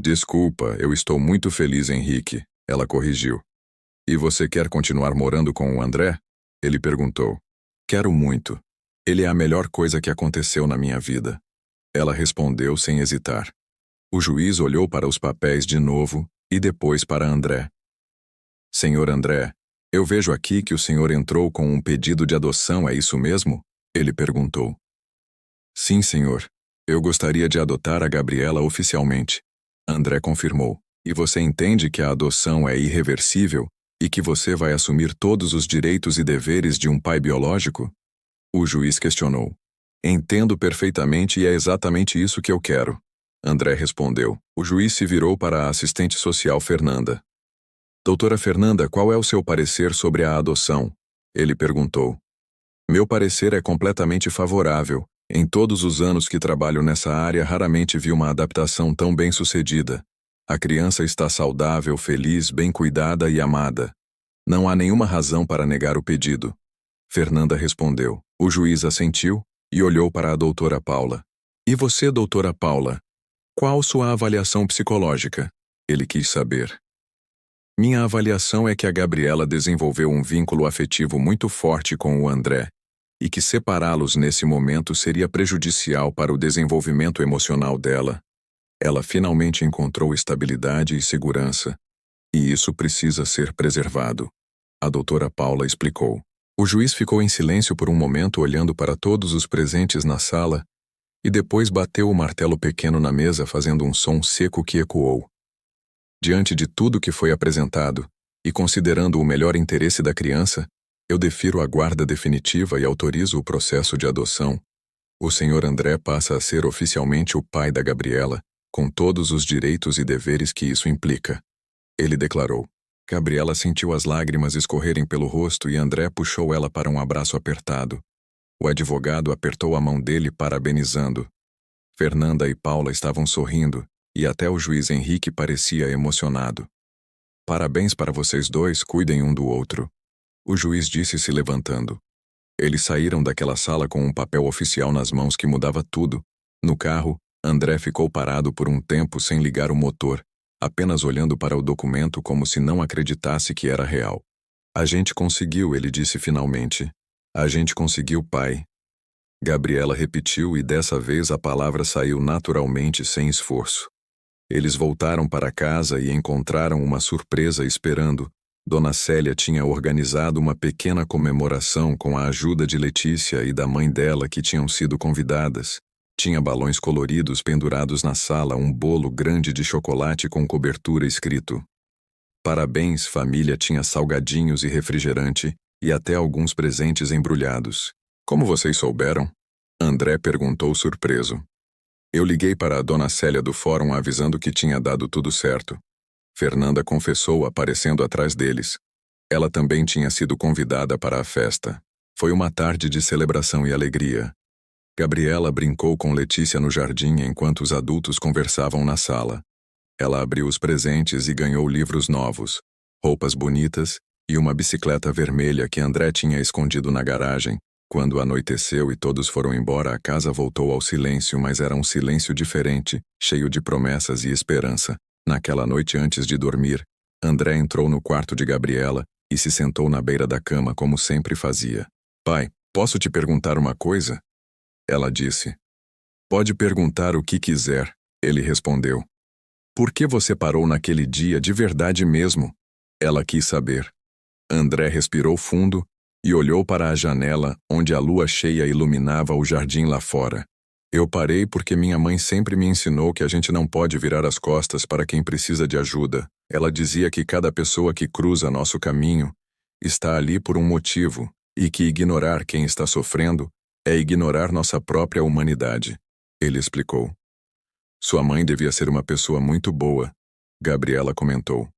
Desculpa, eu estou muito feliz, Henrique. Ela corrigiu. E você quer continuar morando com o André? Ele perguntou. Quero muito. Ele é a melhor coisa que aconteceu na minha vida. Ela respondeu sem hesitar. O juiz olhou para os papéis de novo e depois para André. Senhor André, eu vejo aqui que o senhor entrou com um pedido de adoção, é isso mesmo? Ele perguntou. Sim, senhor. Eu gostaria de adotar a Gabriela oficialmente. André confirmou. E você entende que a adoção é irreversível e que você vai assumir todos os direitos e deveres de um pai biológico? O juiz questionou. Entendo perfeitamente e é exatamente isso que eu quero. André respondeu. O juiz se virou para a assistente social Fernanda. Doutora Fernanda, qual é o seu parecer sobre a adoção? Ele perguntou. Meu parecer é completamente favorável. Em todos os anos que trabalho nessa área, raramente vi uma adaptação tão bem sucedida. A criança está saudável, feliz, bem cuidada e amada. Não há nenhuma razão para negar o pedido. Fernanda respondeu. O juiz assentiu e olhou para a doutora Paula. E você, doutora Paula? Qual sua avaliação psicológica? Ele quis saber. Minha avaliação é que a Gabriela desenvolveu um vínculo afetivo muito forte com o André, e que separá-los nesse momento seria prejudicial para o desenvolvimento emocional dela. Ela finalmente encontrou estabilidade e segurança, e isso precisa ser preservado. A doutora Paula explicou. O juiz ficou em silêncio por um momento olhando para todos os presentes na sala, e depois bateu o martelo pequeno na mesa fazendo um som seco que ecoou. Diante de tudo que foi apresentado, e considerando o melhor interesse da criança, eu defiro a guarda definitiva e autorizo o processo de adoção. O senhor André passa a ser oficialmente o pai da Gabriela, com todos os direitos e deveres que isso implica. Ele declarou. Gabriela sentiu as lágrimas escorrerem pelo rosto e André puxou ela para um abraço apertado. O advogado apertou a mão dele parabenizando. Fernanda e Paula estavam sorrindo, e até o juiz Henrique parecia emocionado. Parabéns para vocês dois, cuidem um do outro. O juiz disse se levantando. Eles saíram daquela sala com um papel oficial nas mãos que mudava tudo. No carro, André ficou parado por um tempo sem ligar o motor, apenas olhando para o documento como se não acreditasse que era real. A gente conseguiu, ele disse finalmente. A gente conseguiu, pai. Gabriela repetiu e dessa vez a palavra saiu naturalmente sem esforço. Eles voltaram para casa e encontraram uma surpresa esperando. Dona Célia tinha organizado uma pequena comemoração com a ajuda de Letícia e da mãe dela que tinham sido convidadas. Tinha balões coloridos pendurados na sala, um bolo grande de chocolate com cobertura escrito. Parabéns, família, tinha salgadinhos e refrigerante, e até alguns presentes embrulhados. Como vocês souberam? André perguntou surpreso. Eu liguei para a Dona Célia do fórum avisando que tinha dado tudo certo. Fernanda confessou aparecendo atrás deles. Ela também tinha sido convidada para a festa. Foi uma tarde de celebração e alegria. Gabriela brincou com Letícia no jardim enquanto os adultos conversavam na sala. Ela abriu os presentes e ganhou livros novos, roupas bonitas e uma bicicleta vermelha que André tinha escondido na garagem. Quando anoiteceu e todos foram embora, a casa voltou ao silêncio, mas era um silêncio diferente, cheio de promessas e esperança. Naquela noite antes de dormir, André entrou no quarto de Gabriela e se sentou na beira da cama como sempre fazia. Pai, posso te perguntar uma coisa? Ela disse. Pode perguntar o que quiser, ele respondeu. Por que você parou naquele dia de verdade mesmo? Ela quis saber. André respirou fundo e olhou para a janela onde a lua cheia iluminava o jardim lá fora. Eu parei porque minha mãe sempre me ensinou que a gente não pode virar as costas para quem precisa de ajuda. Ela dizia que cada pessoa que cruza nosso caminho está ali por um motivo e que ignorar quem está sofrendo é ignorar nossa própria humanidade. Ele explicou. Sua mãe devia ser uma pessoa muito boa, Gabriela comentou.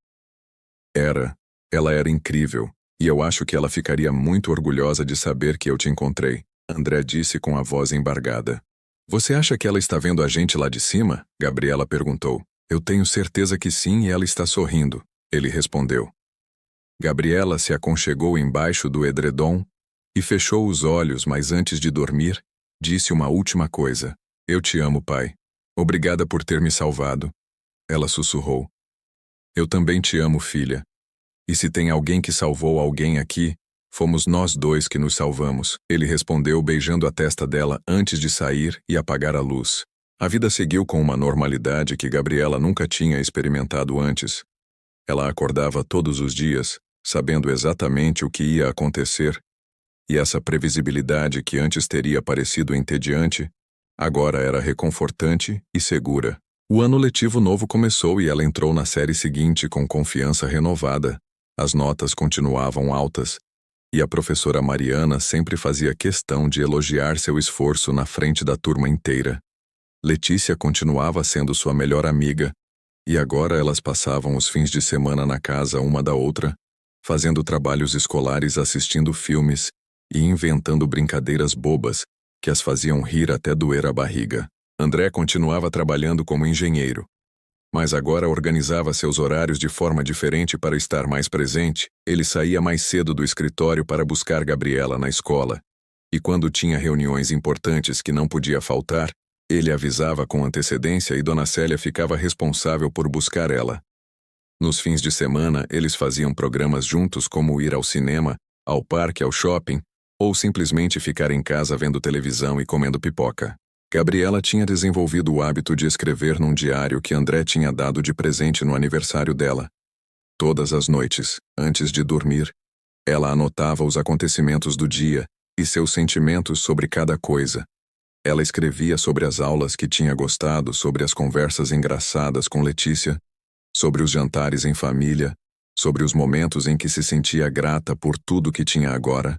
Ela era incrível, e eu acho que ela ficaria muito orgulhosa de saber que eu te encontrei, André disse com a voz embargada. Você acha que ela está vendo a gente lá de cima? Gabriela perguntou. Eu tenho certeza que sim e ela está sorrindo, ele respondeu. Gabriela se aconchegou embaixo do edredom e fechou os olhos, mas antes de dormir, disse uma última coisa. Eu te amo, pai. Obrigada por ter me salvado. Ela sussurrou. Eu também te amo, filha. E se tem alguém que salvou alguém aqui, fomos nós dois que nos salvamos. Ele respondeu beijando a testa dela antes de sair e apagar a luz. A vida seguiu com uma normalidade que Gabriela nunca tinha experimentado antes. Ela acordava todos os dias, sabendo exatamente o que ia acontecer, e essa previsibilidade que antes teria parecido entediante, agora era reconfortante e segura. O ano letivo novo começou e ela entrou na série seguinte com confiança renovada. As notas continuavam altas, e a professora Mariana sempre fazia questão de elogiar seu esforço na frente da turma inteira. Letícia continuava sendo sua melhor amiga, e agora elas passavam os fins de semana na casa uma da outra, fazendo trabalhos escolares, assistindo filmes e inventando brincadeiras bobas que as faziam rir até doer a barriga. André continuava trabalhando como engenheiro, mas agora organizava seus horários de forma diferente para estar mais presente. Ele saía mais cedo do escritório para buscar Gabriela na escola, e quando tinha reuniões importantes que não podia faltar, ele avisava com antecedência e Dona Célia ficava responsável por buscar ela. Nos fins de semana, eles faziam programas juntos como ir ao cinema, ao parque, ao shopping, ou simplesmente ficar em casa vendo televisão e comendo pipoca. Gabriela tinha desenvolvido o hábito de escrever num diário que André tinha dado de presente no aniversário dela. Todas as noites, antes de dormir, ela anotava os acontecimentos do dia e seus sentimentos sobre cada coisa. Ela escrevia sobre as aulas que tinha gostado, sobre as conversas engraçadas com Letícia, sobre os jantares em família, sobre os momentos em que se sentia grata por tudo que tinha agora.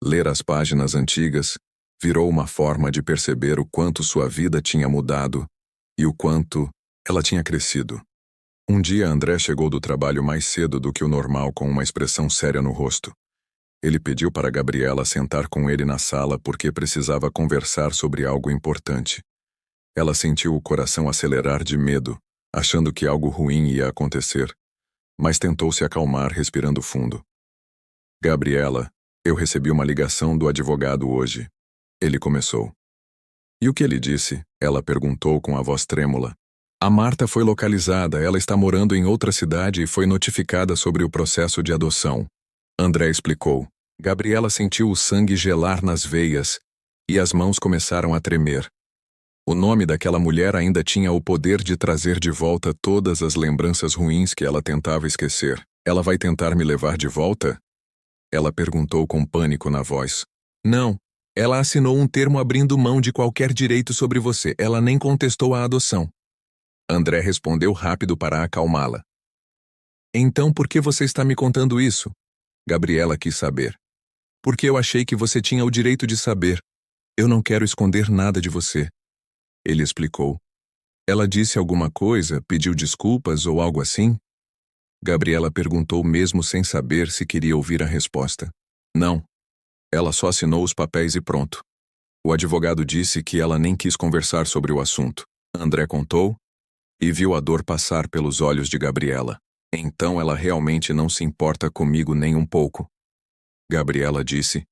Ler as páginas antigas virou uma forma de perceber o quanto sua vida tinha mudado e o quanto ela tinha crescido. Um dia André chegou do trabalho mais cedo do que o normal com uma expressão séria no rosto. Ele pediu para Gabriela sentar com ele na sala porque precisava conversar sobre algo importante. Ela sentiu o coração acelerar de medo, achando que algo ruim ia acontecer, mas tentou se acalmar respirando fundo. Gabriela, eu recebi uma ligação do advogado hoje. Ele começou. E o que ele disse? Ela perguntou com a voz trêmula. A Marta foi localizada, ela está morando em outra cidade e foi notificada sobre o processo de adoção. André explicou. Gabriela sentiu o sangue gelar nas veias e as mãos começaram a tremer. O nome daquela mulher ainda tinha o poder de trazer de volta todas as lembranças ruins que ela tentava esquecer. Ela vai tentar me levar de volta? Ela perguntou com pânico na voz. Não. Ela assinou um termo abrindo mão de qualquer direito sobre você. Ela nem contestou a adoção. André respondeu rápido para acalmá-la. Então por que você está me contando isso? Gabriela quis saber. Porque eu achei que você tinha o direito de saber. Eu não quero esconder nada de você. Ele explicou. Ela disse alguma coisa, pediu desculpas ou algo assim? Gabriela perguntou mesmo sem saber se queria ouvir a resposta. Não. Ela só assinou os papéis e pronto. O advogado disse que ela nem quis conversar sobre o assunto. André contou e viu a dor passar pelos olhos de Gabriela. Então ela realmente não se importa comigo nem um pouco. Gabriela disse,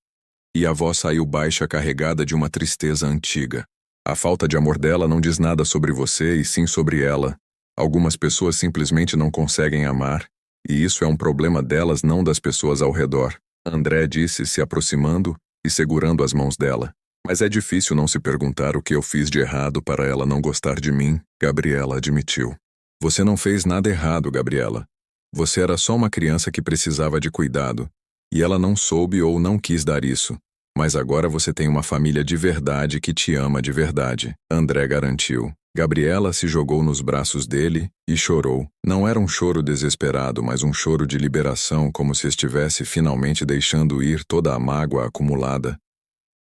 e a voz saiu baixa carregada de uma tristeza antiga. A falta de amor dela não diz nada sobre você e sim sobre ela. Algumas pessoas simplesmente não conseguem amar, e isso é um problema delas, não das pessoas ao redor. André disse, se aproximando e segurando as mãos dela. Mas é difícil não se perguntar o que eu fiz de errado para ela não gostar de mim, Gabriela admitiu. Você não fez nada errado, Gabriela. Você era só uma criança que precisava de cuidado, e ela não soube ou não quis dar isso. Mas agora você tem uma família de verdade que te ama de verdade, André garantiu. Gabriela se jogou nos braços dele e chorou. Não era um choro desesperado, mas um choro de liberação, como se estivesse finalmente deixando ir toda a mágoa acumulada.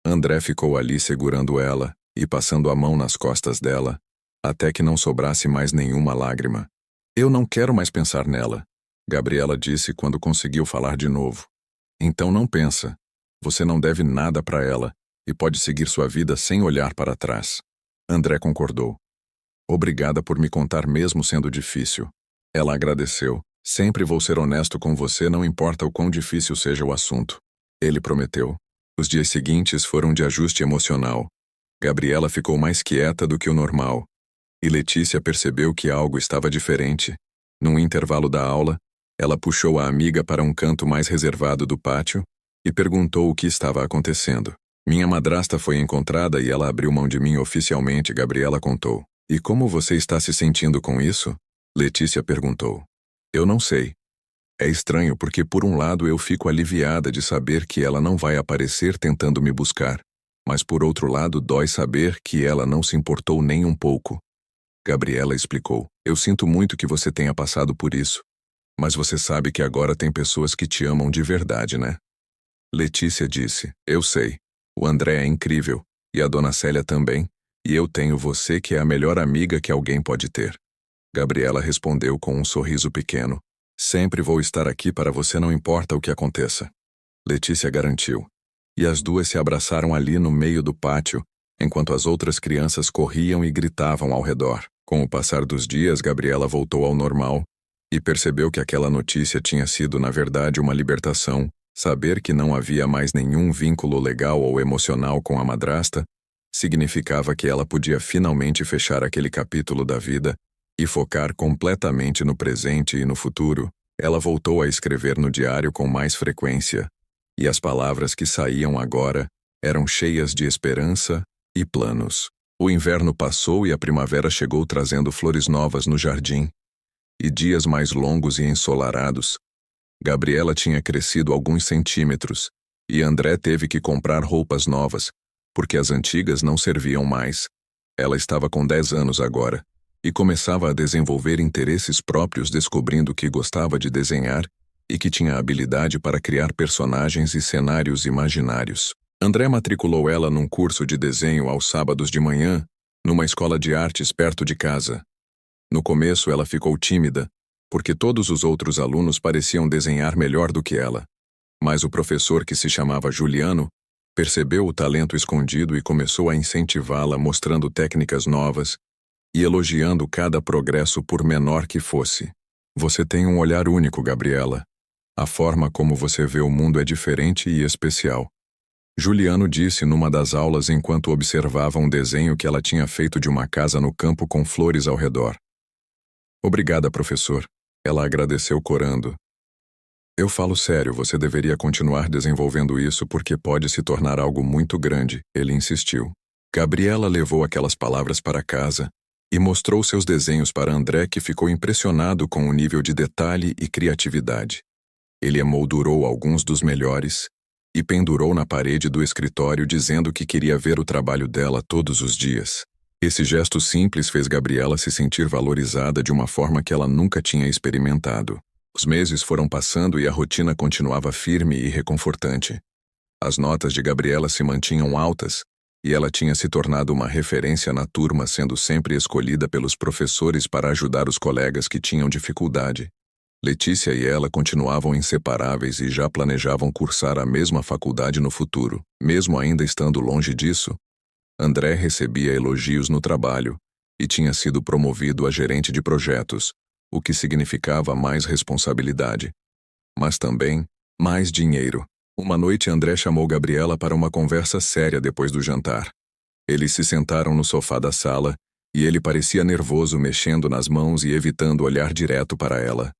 André ficou ali segurando ela e passando a mão nas costas dela, até que não sobrasse mais nenhuma lágrima. Eu não quero mais pensar nela, Gabriela disse quando conseguiu falar de novo. Então não pensa. Você não deve nada para ela e pode seguir sua vida sem olhar para trás. André concordou. Obrigada por me contar mesmo sendo difícil. Ela agradeceu. Sempre vou ser honesto com você, não importa o quão difícil seja o assunto. Ele prometeu. Os dias seguintes foram de ajuste emocional. Gabriela ficou mais quieta do que o normal. E Letícia percebeu que algo estava diferente. Num intervalo da aula, ela puxou a amiga para um canto mais reservado do pátio e perguntou o que estava acontecendo. Minha madrasta foi encontrada e ela abriu mão de mim oficialmente, Gabriela contou. E como você está se sentindo com isso? Letícia perguntou. Eu não sei. É estranho porque por um lado eu fico aliviada de saber que ela não vai aparecer tentando me buscar, mas por outro lado dói saber que ela não se importou nem um pouco. Gabriela explicou. Eu sinto muito que você tenha passado por isso, mas você sabe que agora tem pessoas que te amam de verdade, né? Letícia disse. Eu sei. O André é incrível, e a dona Célia também, e eu tenho você que é a melhor amiga que alguém pode ter. Gabriela respondeu com um sorriso pequeno. Sempre vou estar aqui para você, não importa o que aconteça. Letícia garantiu. E as duas se abraçaram ali no meio do pátio, enquanto as outras crianças corriam e gritavam ao redor. Com o passar dos dias, Gabriela voltou ao normal e percebeu que aquela notícia tinha sido, na verdade, uma libertação. Saber que não havia mais nenhum vínculo legal ou emocional com a madrasta significava que ela podia finalmente fechar aquele capítulo da vida e focar completamente no presente e no futuro. Ela voltou a escrever no diário com mais frequência, e as palavras que saíam agora eram cheias de esperança e planos. O inverno passou e a primavera chegou trazendo flores novas no jardim, e dias mais longos e ensolarados. Gabriela tinha crescido alguns centímetros, e André teve que comprar roupas novas, porque as antigas não serviam mais. Ela estava com 10 anos agora, e começava a desenvolver interesses próprios, descobrindo que gostava de desenhar e que tinha habilidade para criar personagens e cenários imaginários. André matriculou ela num curso de desenho aos sábados de manhã, numa escola de artes perto de casa. No começo ela ficou tímida, porque todos os outros alunos pareciam desenhar melhor do que ela. Mas o professor, que se chamava Juliano, percebeu o talento escondido e começou a incentivá-la, mostrando técnicas novas e elogiando cada progresso por menor que fosse. Você tem um olhar único, Gabriela. A forma como você vê o mundo é diferente e especial. Juliano disse numa das aulas enquanto observava um desenho que ela tinha feito de uma casa no campo com flores ao redor. Obrigada, professor. Ela agradeceu corando. Eu falo sério, você deveria continuar desenvolvendo isso porque pode se tornar algo muito grande, ele insistiu. Gabriela levou aquelas palavras para casa e mostrou seus desenhos para André, que ficou impressionado com o nível de detalhe e criatividade. Ele emoldurou alguns dos melhores e pendurou na parede do escritório dizendo que queria ver o trabalho dela todos os dias. Esse gesto simples fez Gabriela se sentir valorizada de uma forma que ela nunca tinha experimentado. Os meses foram passando e a rotina continuava firme e reconfortante. As notas de Gabriela se mantinham altas e ela tinha se tornado uma referência na turma, sendo sempre escolhida pelos professores para ajudar os colegas que tinham dificuldade. Letícia e ela continuavam inseparáveis e já planejavam cursar a mesma faculdade no futuro. Mesmo ainda estando longe disso, André recebia elogios no trabalho e tinha sido promovido a gerente de projetos, o que significava mais responsabilidade. Mas também mais dinheiro. Uma noite André chamou Gabriela para uma conversa séria depois do jantar. Eles se sentaram no sofá da sala e ele parecia nervoso, mexendo nas mãos e evitando olhar direto para ela.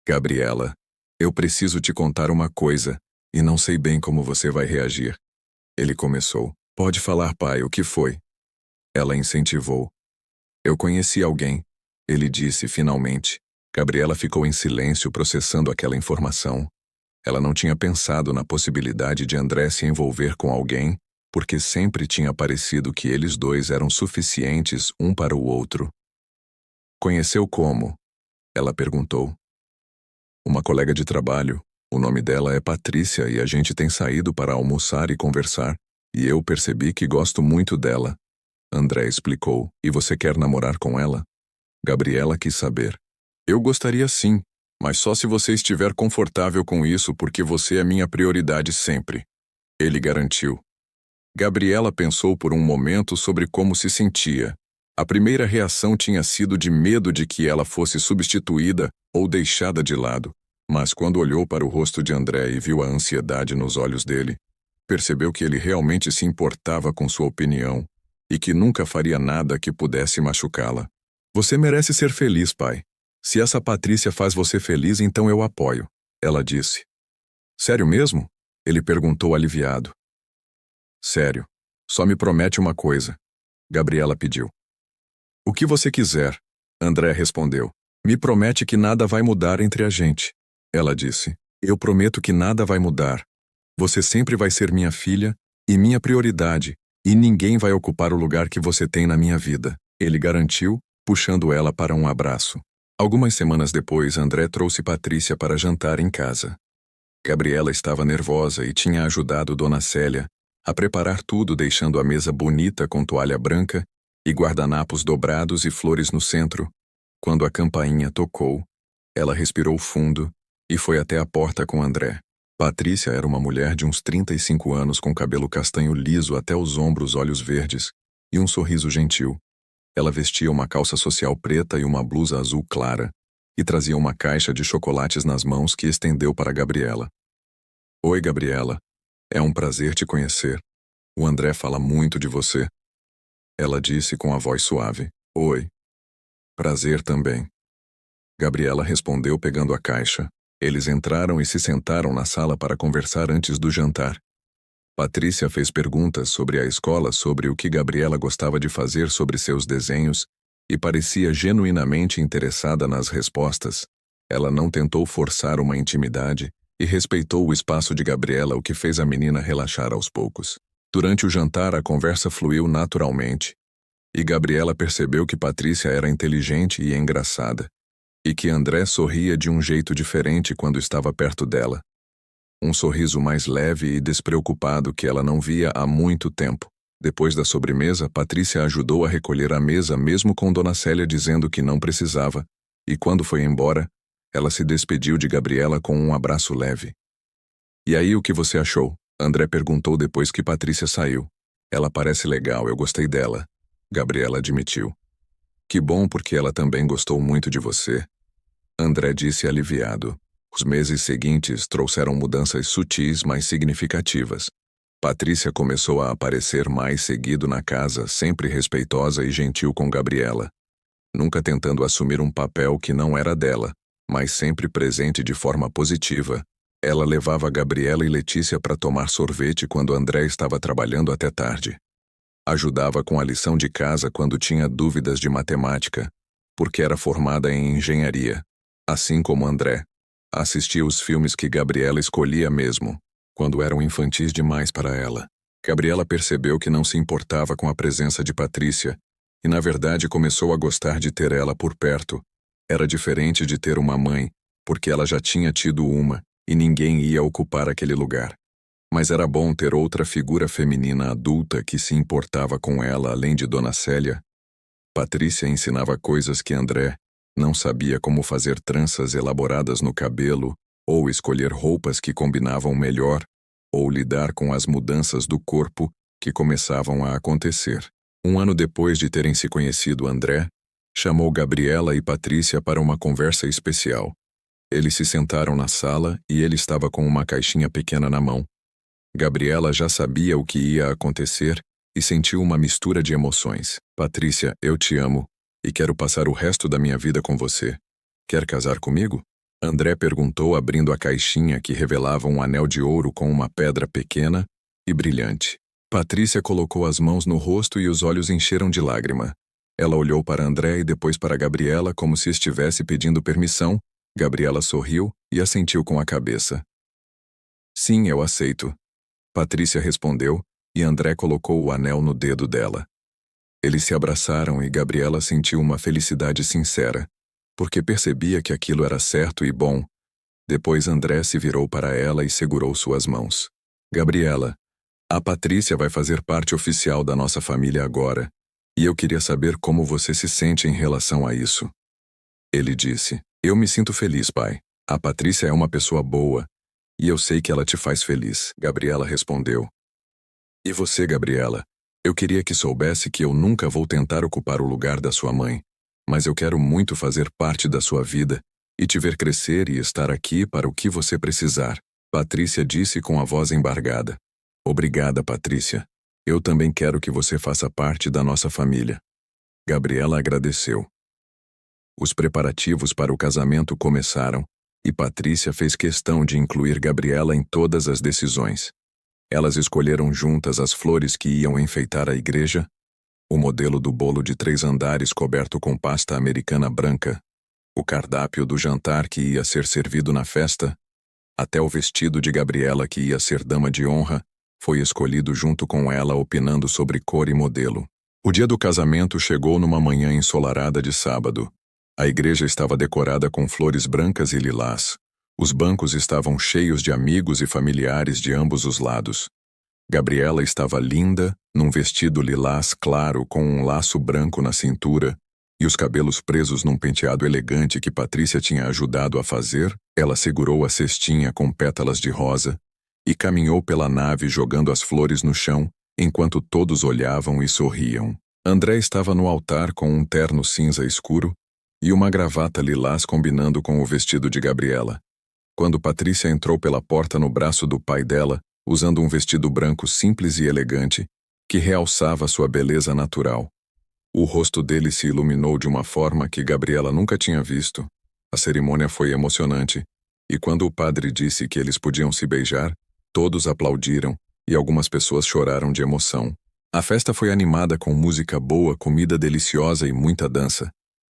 Gabriela, eu preciso te contar uma coisa e não sei bem como você vai reagir. Ele começou. Pode falar, pai, o que foi? Ela incentivou. Eu conheci alguém, ele disse finalmente. Gabriela ficou em silêncio processando aquela informação. Ela não tinha pensado na possibilidade de André se envolver com alguém, porque sempre tinha parecido que eles dois eram suficientes um para o outro. Conheceu como? Ela perguntou. Uma colega de trabalho. O nome dela é Patrícia e a gente tem saído para almoçar e conversar, e eu percebi que gosto muito dela. André explicou. E você quer namorar com ela? Gabriela quis saber. Eu gostaria sim, mas só se você estiver confortável com isso porque você é minha prioridade sempre. Ele garantiu. Gabriela pensou por um momento sobre como se sentia. A primeira reação tinha sido de medo de que ela fosse substituída ou deixada de lado, mas quando olhou para o rosto de André e viu a ansiedade nos olhos dele, percebeu que ele realmente se importava com sua opinião e que nunca faria nada que pudesse machucá-la. Você merece ser feliz, pai. Se essa Patrícia faz você feliz, então eu apoio, ela disse. Sério mesmo? Ele perguntou aliviado. Sério. Só me promete uma coisa. Gabriela pediu. O que você quiser, André respondeu. Me promete que nada vai mudar entre a gente. Ela disse. Eu prometo que nada vai mudar. Você sempre vai ser minha filha e minha prioridade, e ninguém vai ocupar o lugar que você tem na minha vida. Ele garantiu, puxando ela para um abraço. Algumas semanas depois, André trouxe Patrícia para jantar em casa. Gabriela estava nervosa e tinha ajudado Dona Célia a preparar tudo, deixando a mesa bonita com toalha branca e guardanapos dobrados e flores no centro. Quando a campainha tocou, ela respirou fundo e foi até a porta com André. Patrícia era uma mulher de uns 35 anos com cabelo castanho liso até os ombros, olhos verdes e um sorriso gentil. Ela vestia uma calça social preta e uma blusa azul clara e trazia uma caixa de chocolates nas mãos que estendeu para Gabriela. Oi, Gabriela. É um prazer te conhecer. O André fala muito de você. Ela disse com a voz suave. Oi. Prazer também. Gabriela respondeu pegando a caixa. Eles entraram e se sentaram na sala para conversar antes do jantar. Patrícia fez perguntas sobre a escola, sobre o que Gabriela gostava de fazer, sobre seus desenhos, e parecia genuinamente interessada nas respostas. Ela não tentou forçar uma intimidade e respeitou o espaço de Gabriela, o que fez a menina relaxar aos poucos. Durante o jantar, a conversa fluiu naturalmente, e Gabriela percebeu que Patrícia era inteligente e engraçada, e que André sorria de um jeito diferente quando estava perto dela. Um sorriso mais leve e despreocupado que ela não via há muito tempo. Depois da sobremesa, Patrícia ajudou a recolher a mesa mesmo com Dona Célia dizendo que não precisava, e quando foi embora, ela se despediu de Gabriela com um abraço leve. E aí, o que você achou? André perguntou depois que Patrícia saiu. Ela parece legal, eu gostei dela. Gabriela admitiu. Que bom, porque ela também gostou muito de você. André disse aliviado. Os meses seguintes trouxeram mudanças sutis, mas significativas. Patrícia começou a aparecer mais seguido na casa, sempre respeitosa e gentil com Gabriela. Nunca tentando assumir um papel que não era dela, mas sempre presente de forma positiva. Ela levava Gabriela e Letícia para tomar sorvete quando André estava trabalhando até tarde. Ajudava com a lição de casa quando tinha dúvidas de matemática, porque era formada em engenharia. Assim como André, assistia os filmes que Gabriela escolhia mesmo, quando eram infantis demais para ela. Gabriela percebeu que não se importava com a presença de Patrícia, e na verdade começou a gostar de ter ela por perto. Era diferente de ter uma mãe, porque ela já tinha tido uma, e ninguém ia ocupar aquele lugar. Mas era bom ter outra figura feminina adulta que se importava com ela além de Dona Célia. Patrícia ensinava coisas que André não sabia, como fazer tranças elaboradas no cabelo, ou escolher roupas que combinavam melhor, ou lidar com as mudanças do corpo que começavam a acontecer. Um ano depois de terem se conhecido, André Chamou Gabriela e Patrícia para uma conversa especial. Eles se sentaram na sala e ele estava com uma caixinha pequena na mão. Gabriela já sabia o que ia acontecer e sentiu uma mistura de emoções. Patrícia, eu te amo e quero passar o resto da minha vida com você. Quer casar comigo? André perguntou, abrindo a caixinha que revelava um anel de ouro com uma pedra pequena e brilhante. Patrícia colocou as mãos no rosto e os olhos encheram de lágrima. Ela olhou para André e depois para Gabriela como se estivesse pedindo permissão. Gabriela sorriu e assentiu com a cabeça. Sim, eu aceito. Patrícia respondeu e André colocou o anel no dedo dela. Eles se abraçaram e Gabriela sentiu uma felicidade sincera, porque percebia que aquilo era certo e bom. Depois André se virou para ela e segurou suas mãos. Gabriela, a Patrícia vai fazer parte oficial da nossa família agora, e eu queria saber como você se sente em relação a isso. Ele disse, eu me sinto feliz, pai. A Patrícia é uma pessoa boa, e eu sei que ela te faz feliz. Gabriela respondeu. E você, Gabriela? Eu queria que soubesse que eu nunca vou tentar ocupar o lugar da sua mãe, mas eu quero muito fazer parte da sua vida e te ver crescer e estar aqui para o que você precisar. Patrícia disse com a voz embargada. Obrigada, Patrícia. Eu também quero que você faça parte da nossa família. Gabriela agradeceu. Os preparativos para o casamento começaram, e Patrícia fez questão de incluir Gabriela em todas as decisões. Elas escolheram juntas as flores que iam enfeitar a igreja, o modelo do bolo de 3 andares coberto com pasta americana branca, o cardápio do jantar que ia ser servido na festa, até o vestido de Gabriela que ia ser dama de honra, foi escolhido junto com ela opinando sobre cor e modelo. O dia do casamento chegou numa manhã ensolarada de sábado. A igreja estava decorada com flores brancas e lilás. Os bancos estavam cheios de amigos e familiares de ambos os lados. Gabriela estava linda, num vestido lilás claro com um laço branco na cintura e os cabelos presos num penteado elegante que Patrícia tinha ajudado a fazer. Ela segurou a cestinha com pétalas de rosa e caminhou pela nave jogando as flores no chão, enquanto todos olhavam e sorriam. André estava no altar com um terno cinza escuro e uma gravata lilás combinando com o vestido de Gabriela. Quando Patrícia entrou pela porta no braço do pai dela, usando um vestido branco simples e elegante, que realçava sua beleza natural. O rosto dele se iluminou de uma forma que Gabriela nunca tinha visto. A cerimônia foi emocionante, e quando o padre disse que eles podiam se beijar, todos aplaudiram e algumas pessoas choraram de emoção. A festa foi animada com música boa, comida deliciosa e muita dança.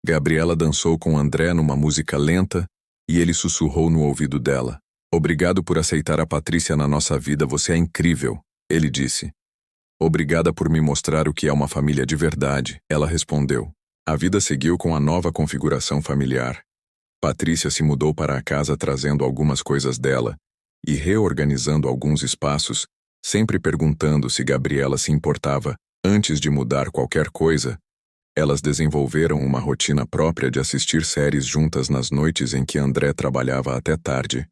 Gabriela dançou com André numa música lenta e ele sussurrou no ouvido dela. Obrigado por aceitar a Patrícia na nossa vida, você é incrível, ele disse. Obrigada por me mostrar o que é uma família de verdade, ela respondeu. A vida seguiu com a nova configuração familiar. Patrícia se mudou para a casa trazendo algumas coisas dela e reorganizando alguns espaços, sempre perguntando se Gabriela se importava antes de mudar qualquer coisa. Elas desenvolveram uma rotina própria de assistir séries juntas nas noites em que André trabalhava até tarde,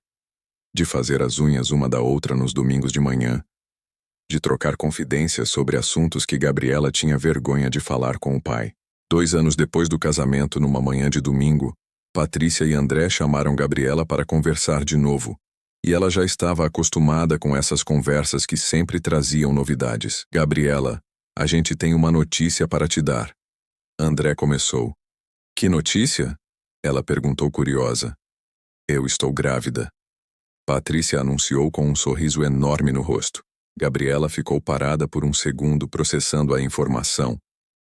de fazer as unhas uma da outra nos domingos de manhã, de trocar confidências sobre assuntos que Gabriela tinha vergonha de falar com o pai. 2 anos depois do casamento, numa manhã de domingo, Patrícia e André chamaram Gabriela para conversar de novo, e ela já estava acostumada com essas conversas que sempre traziam novidades. Gabriela, a gente tem uma notícia para te dar. André começou. Que notícia? Ela perguntou curiosa. Eu estou grávida. Patrícia anunciou com um sorriso enorme no rosto. Gabriela ficou parada por um segundo processando a informação,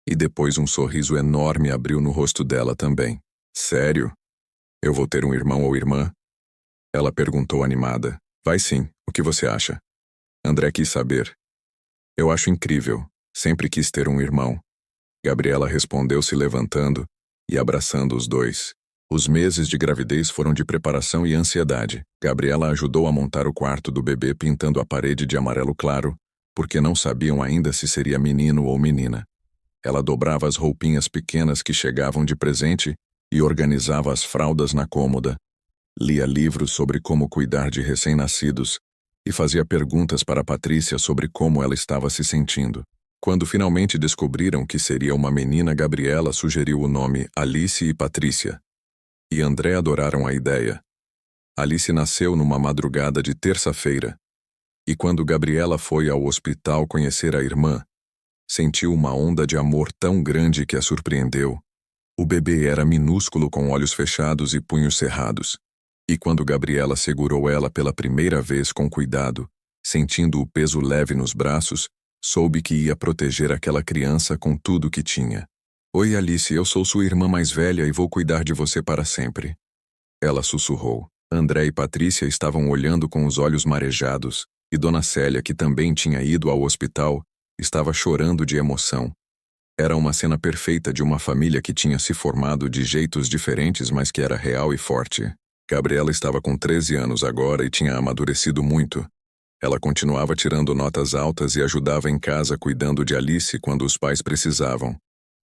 e depois um sorriso enorme abriu no rosto dela também. Sério? Eu vou ter um irmão ou irmã? Ela perguntou animada. Vai sim, o que você acha? André quis saber. Eu acho incrível, sempre quis ter um irmão. Gabriela respondeu se levantando e abraçando os dois. Os meses de gravidez foram de preparação e ansiedade. Gabriela ajudou a montar o quarto do bebê pintando a parede de amarelo claro, porque não sabiam ainda se seria menino ou menina. Ela dobrava as roupinhas pequenas que chegavam de presente e organizava as fraldas na cômoda. Lia livros sobre como cuidar de recém-nascidos e fazia perguntas para Patrícia sobre como ela estava se sentindo. Quando finalmente descobriram que seria uma menina, Gabriela sugeriu o nome Alice e Patrícia. E André adoraram a ideia. Alice nasceu numa madrugada de terça-feira. E quando Gabriela foi ao hospital conhecer a irmã, sentiu uma onda de amor tão grande que a surpreendeu. O bebê era minúsculo, com olhos fechados e punhos cerrados. E quando Gabriela segurou ela pela primeira vez com cuidado, sentindo o peso leve nos braços, soube que ia proteger aquela criança com tudo que tinha. Oi, Alice, eu sou sua irmã mais velha e vou cuidar de você para sempre. Ela sussurrou. André e Patrícia estavam olhando com os olhos marejados, e Dona Célia, que também tinha ido ao hospital, estava chorando de emoção. Era uma cena perfeita de uma família que tinha se formado de jeitos diferentes, mas que era real e forte. Gabriela estava com 13 anos agora e tinha amadurecido muito. Ela continuava tirando notas altas e ajudava em casa cuidando de Alice quando os pais precisavam.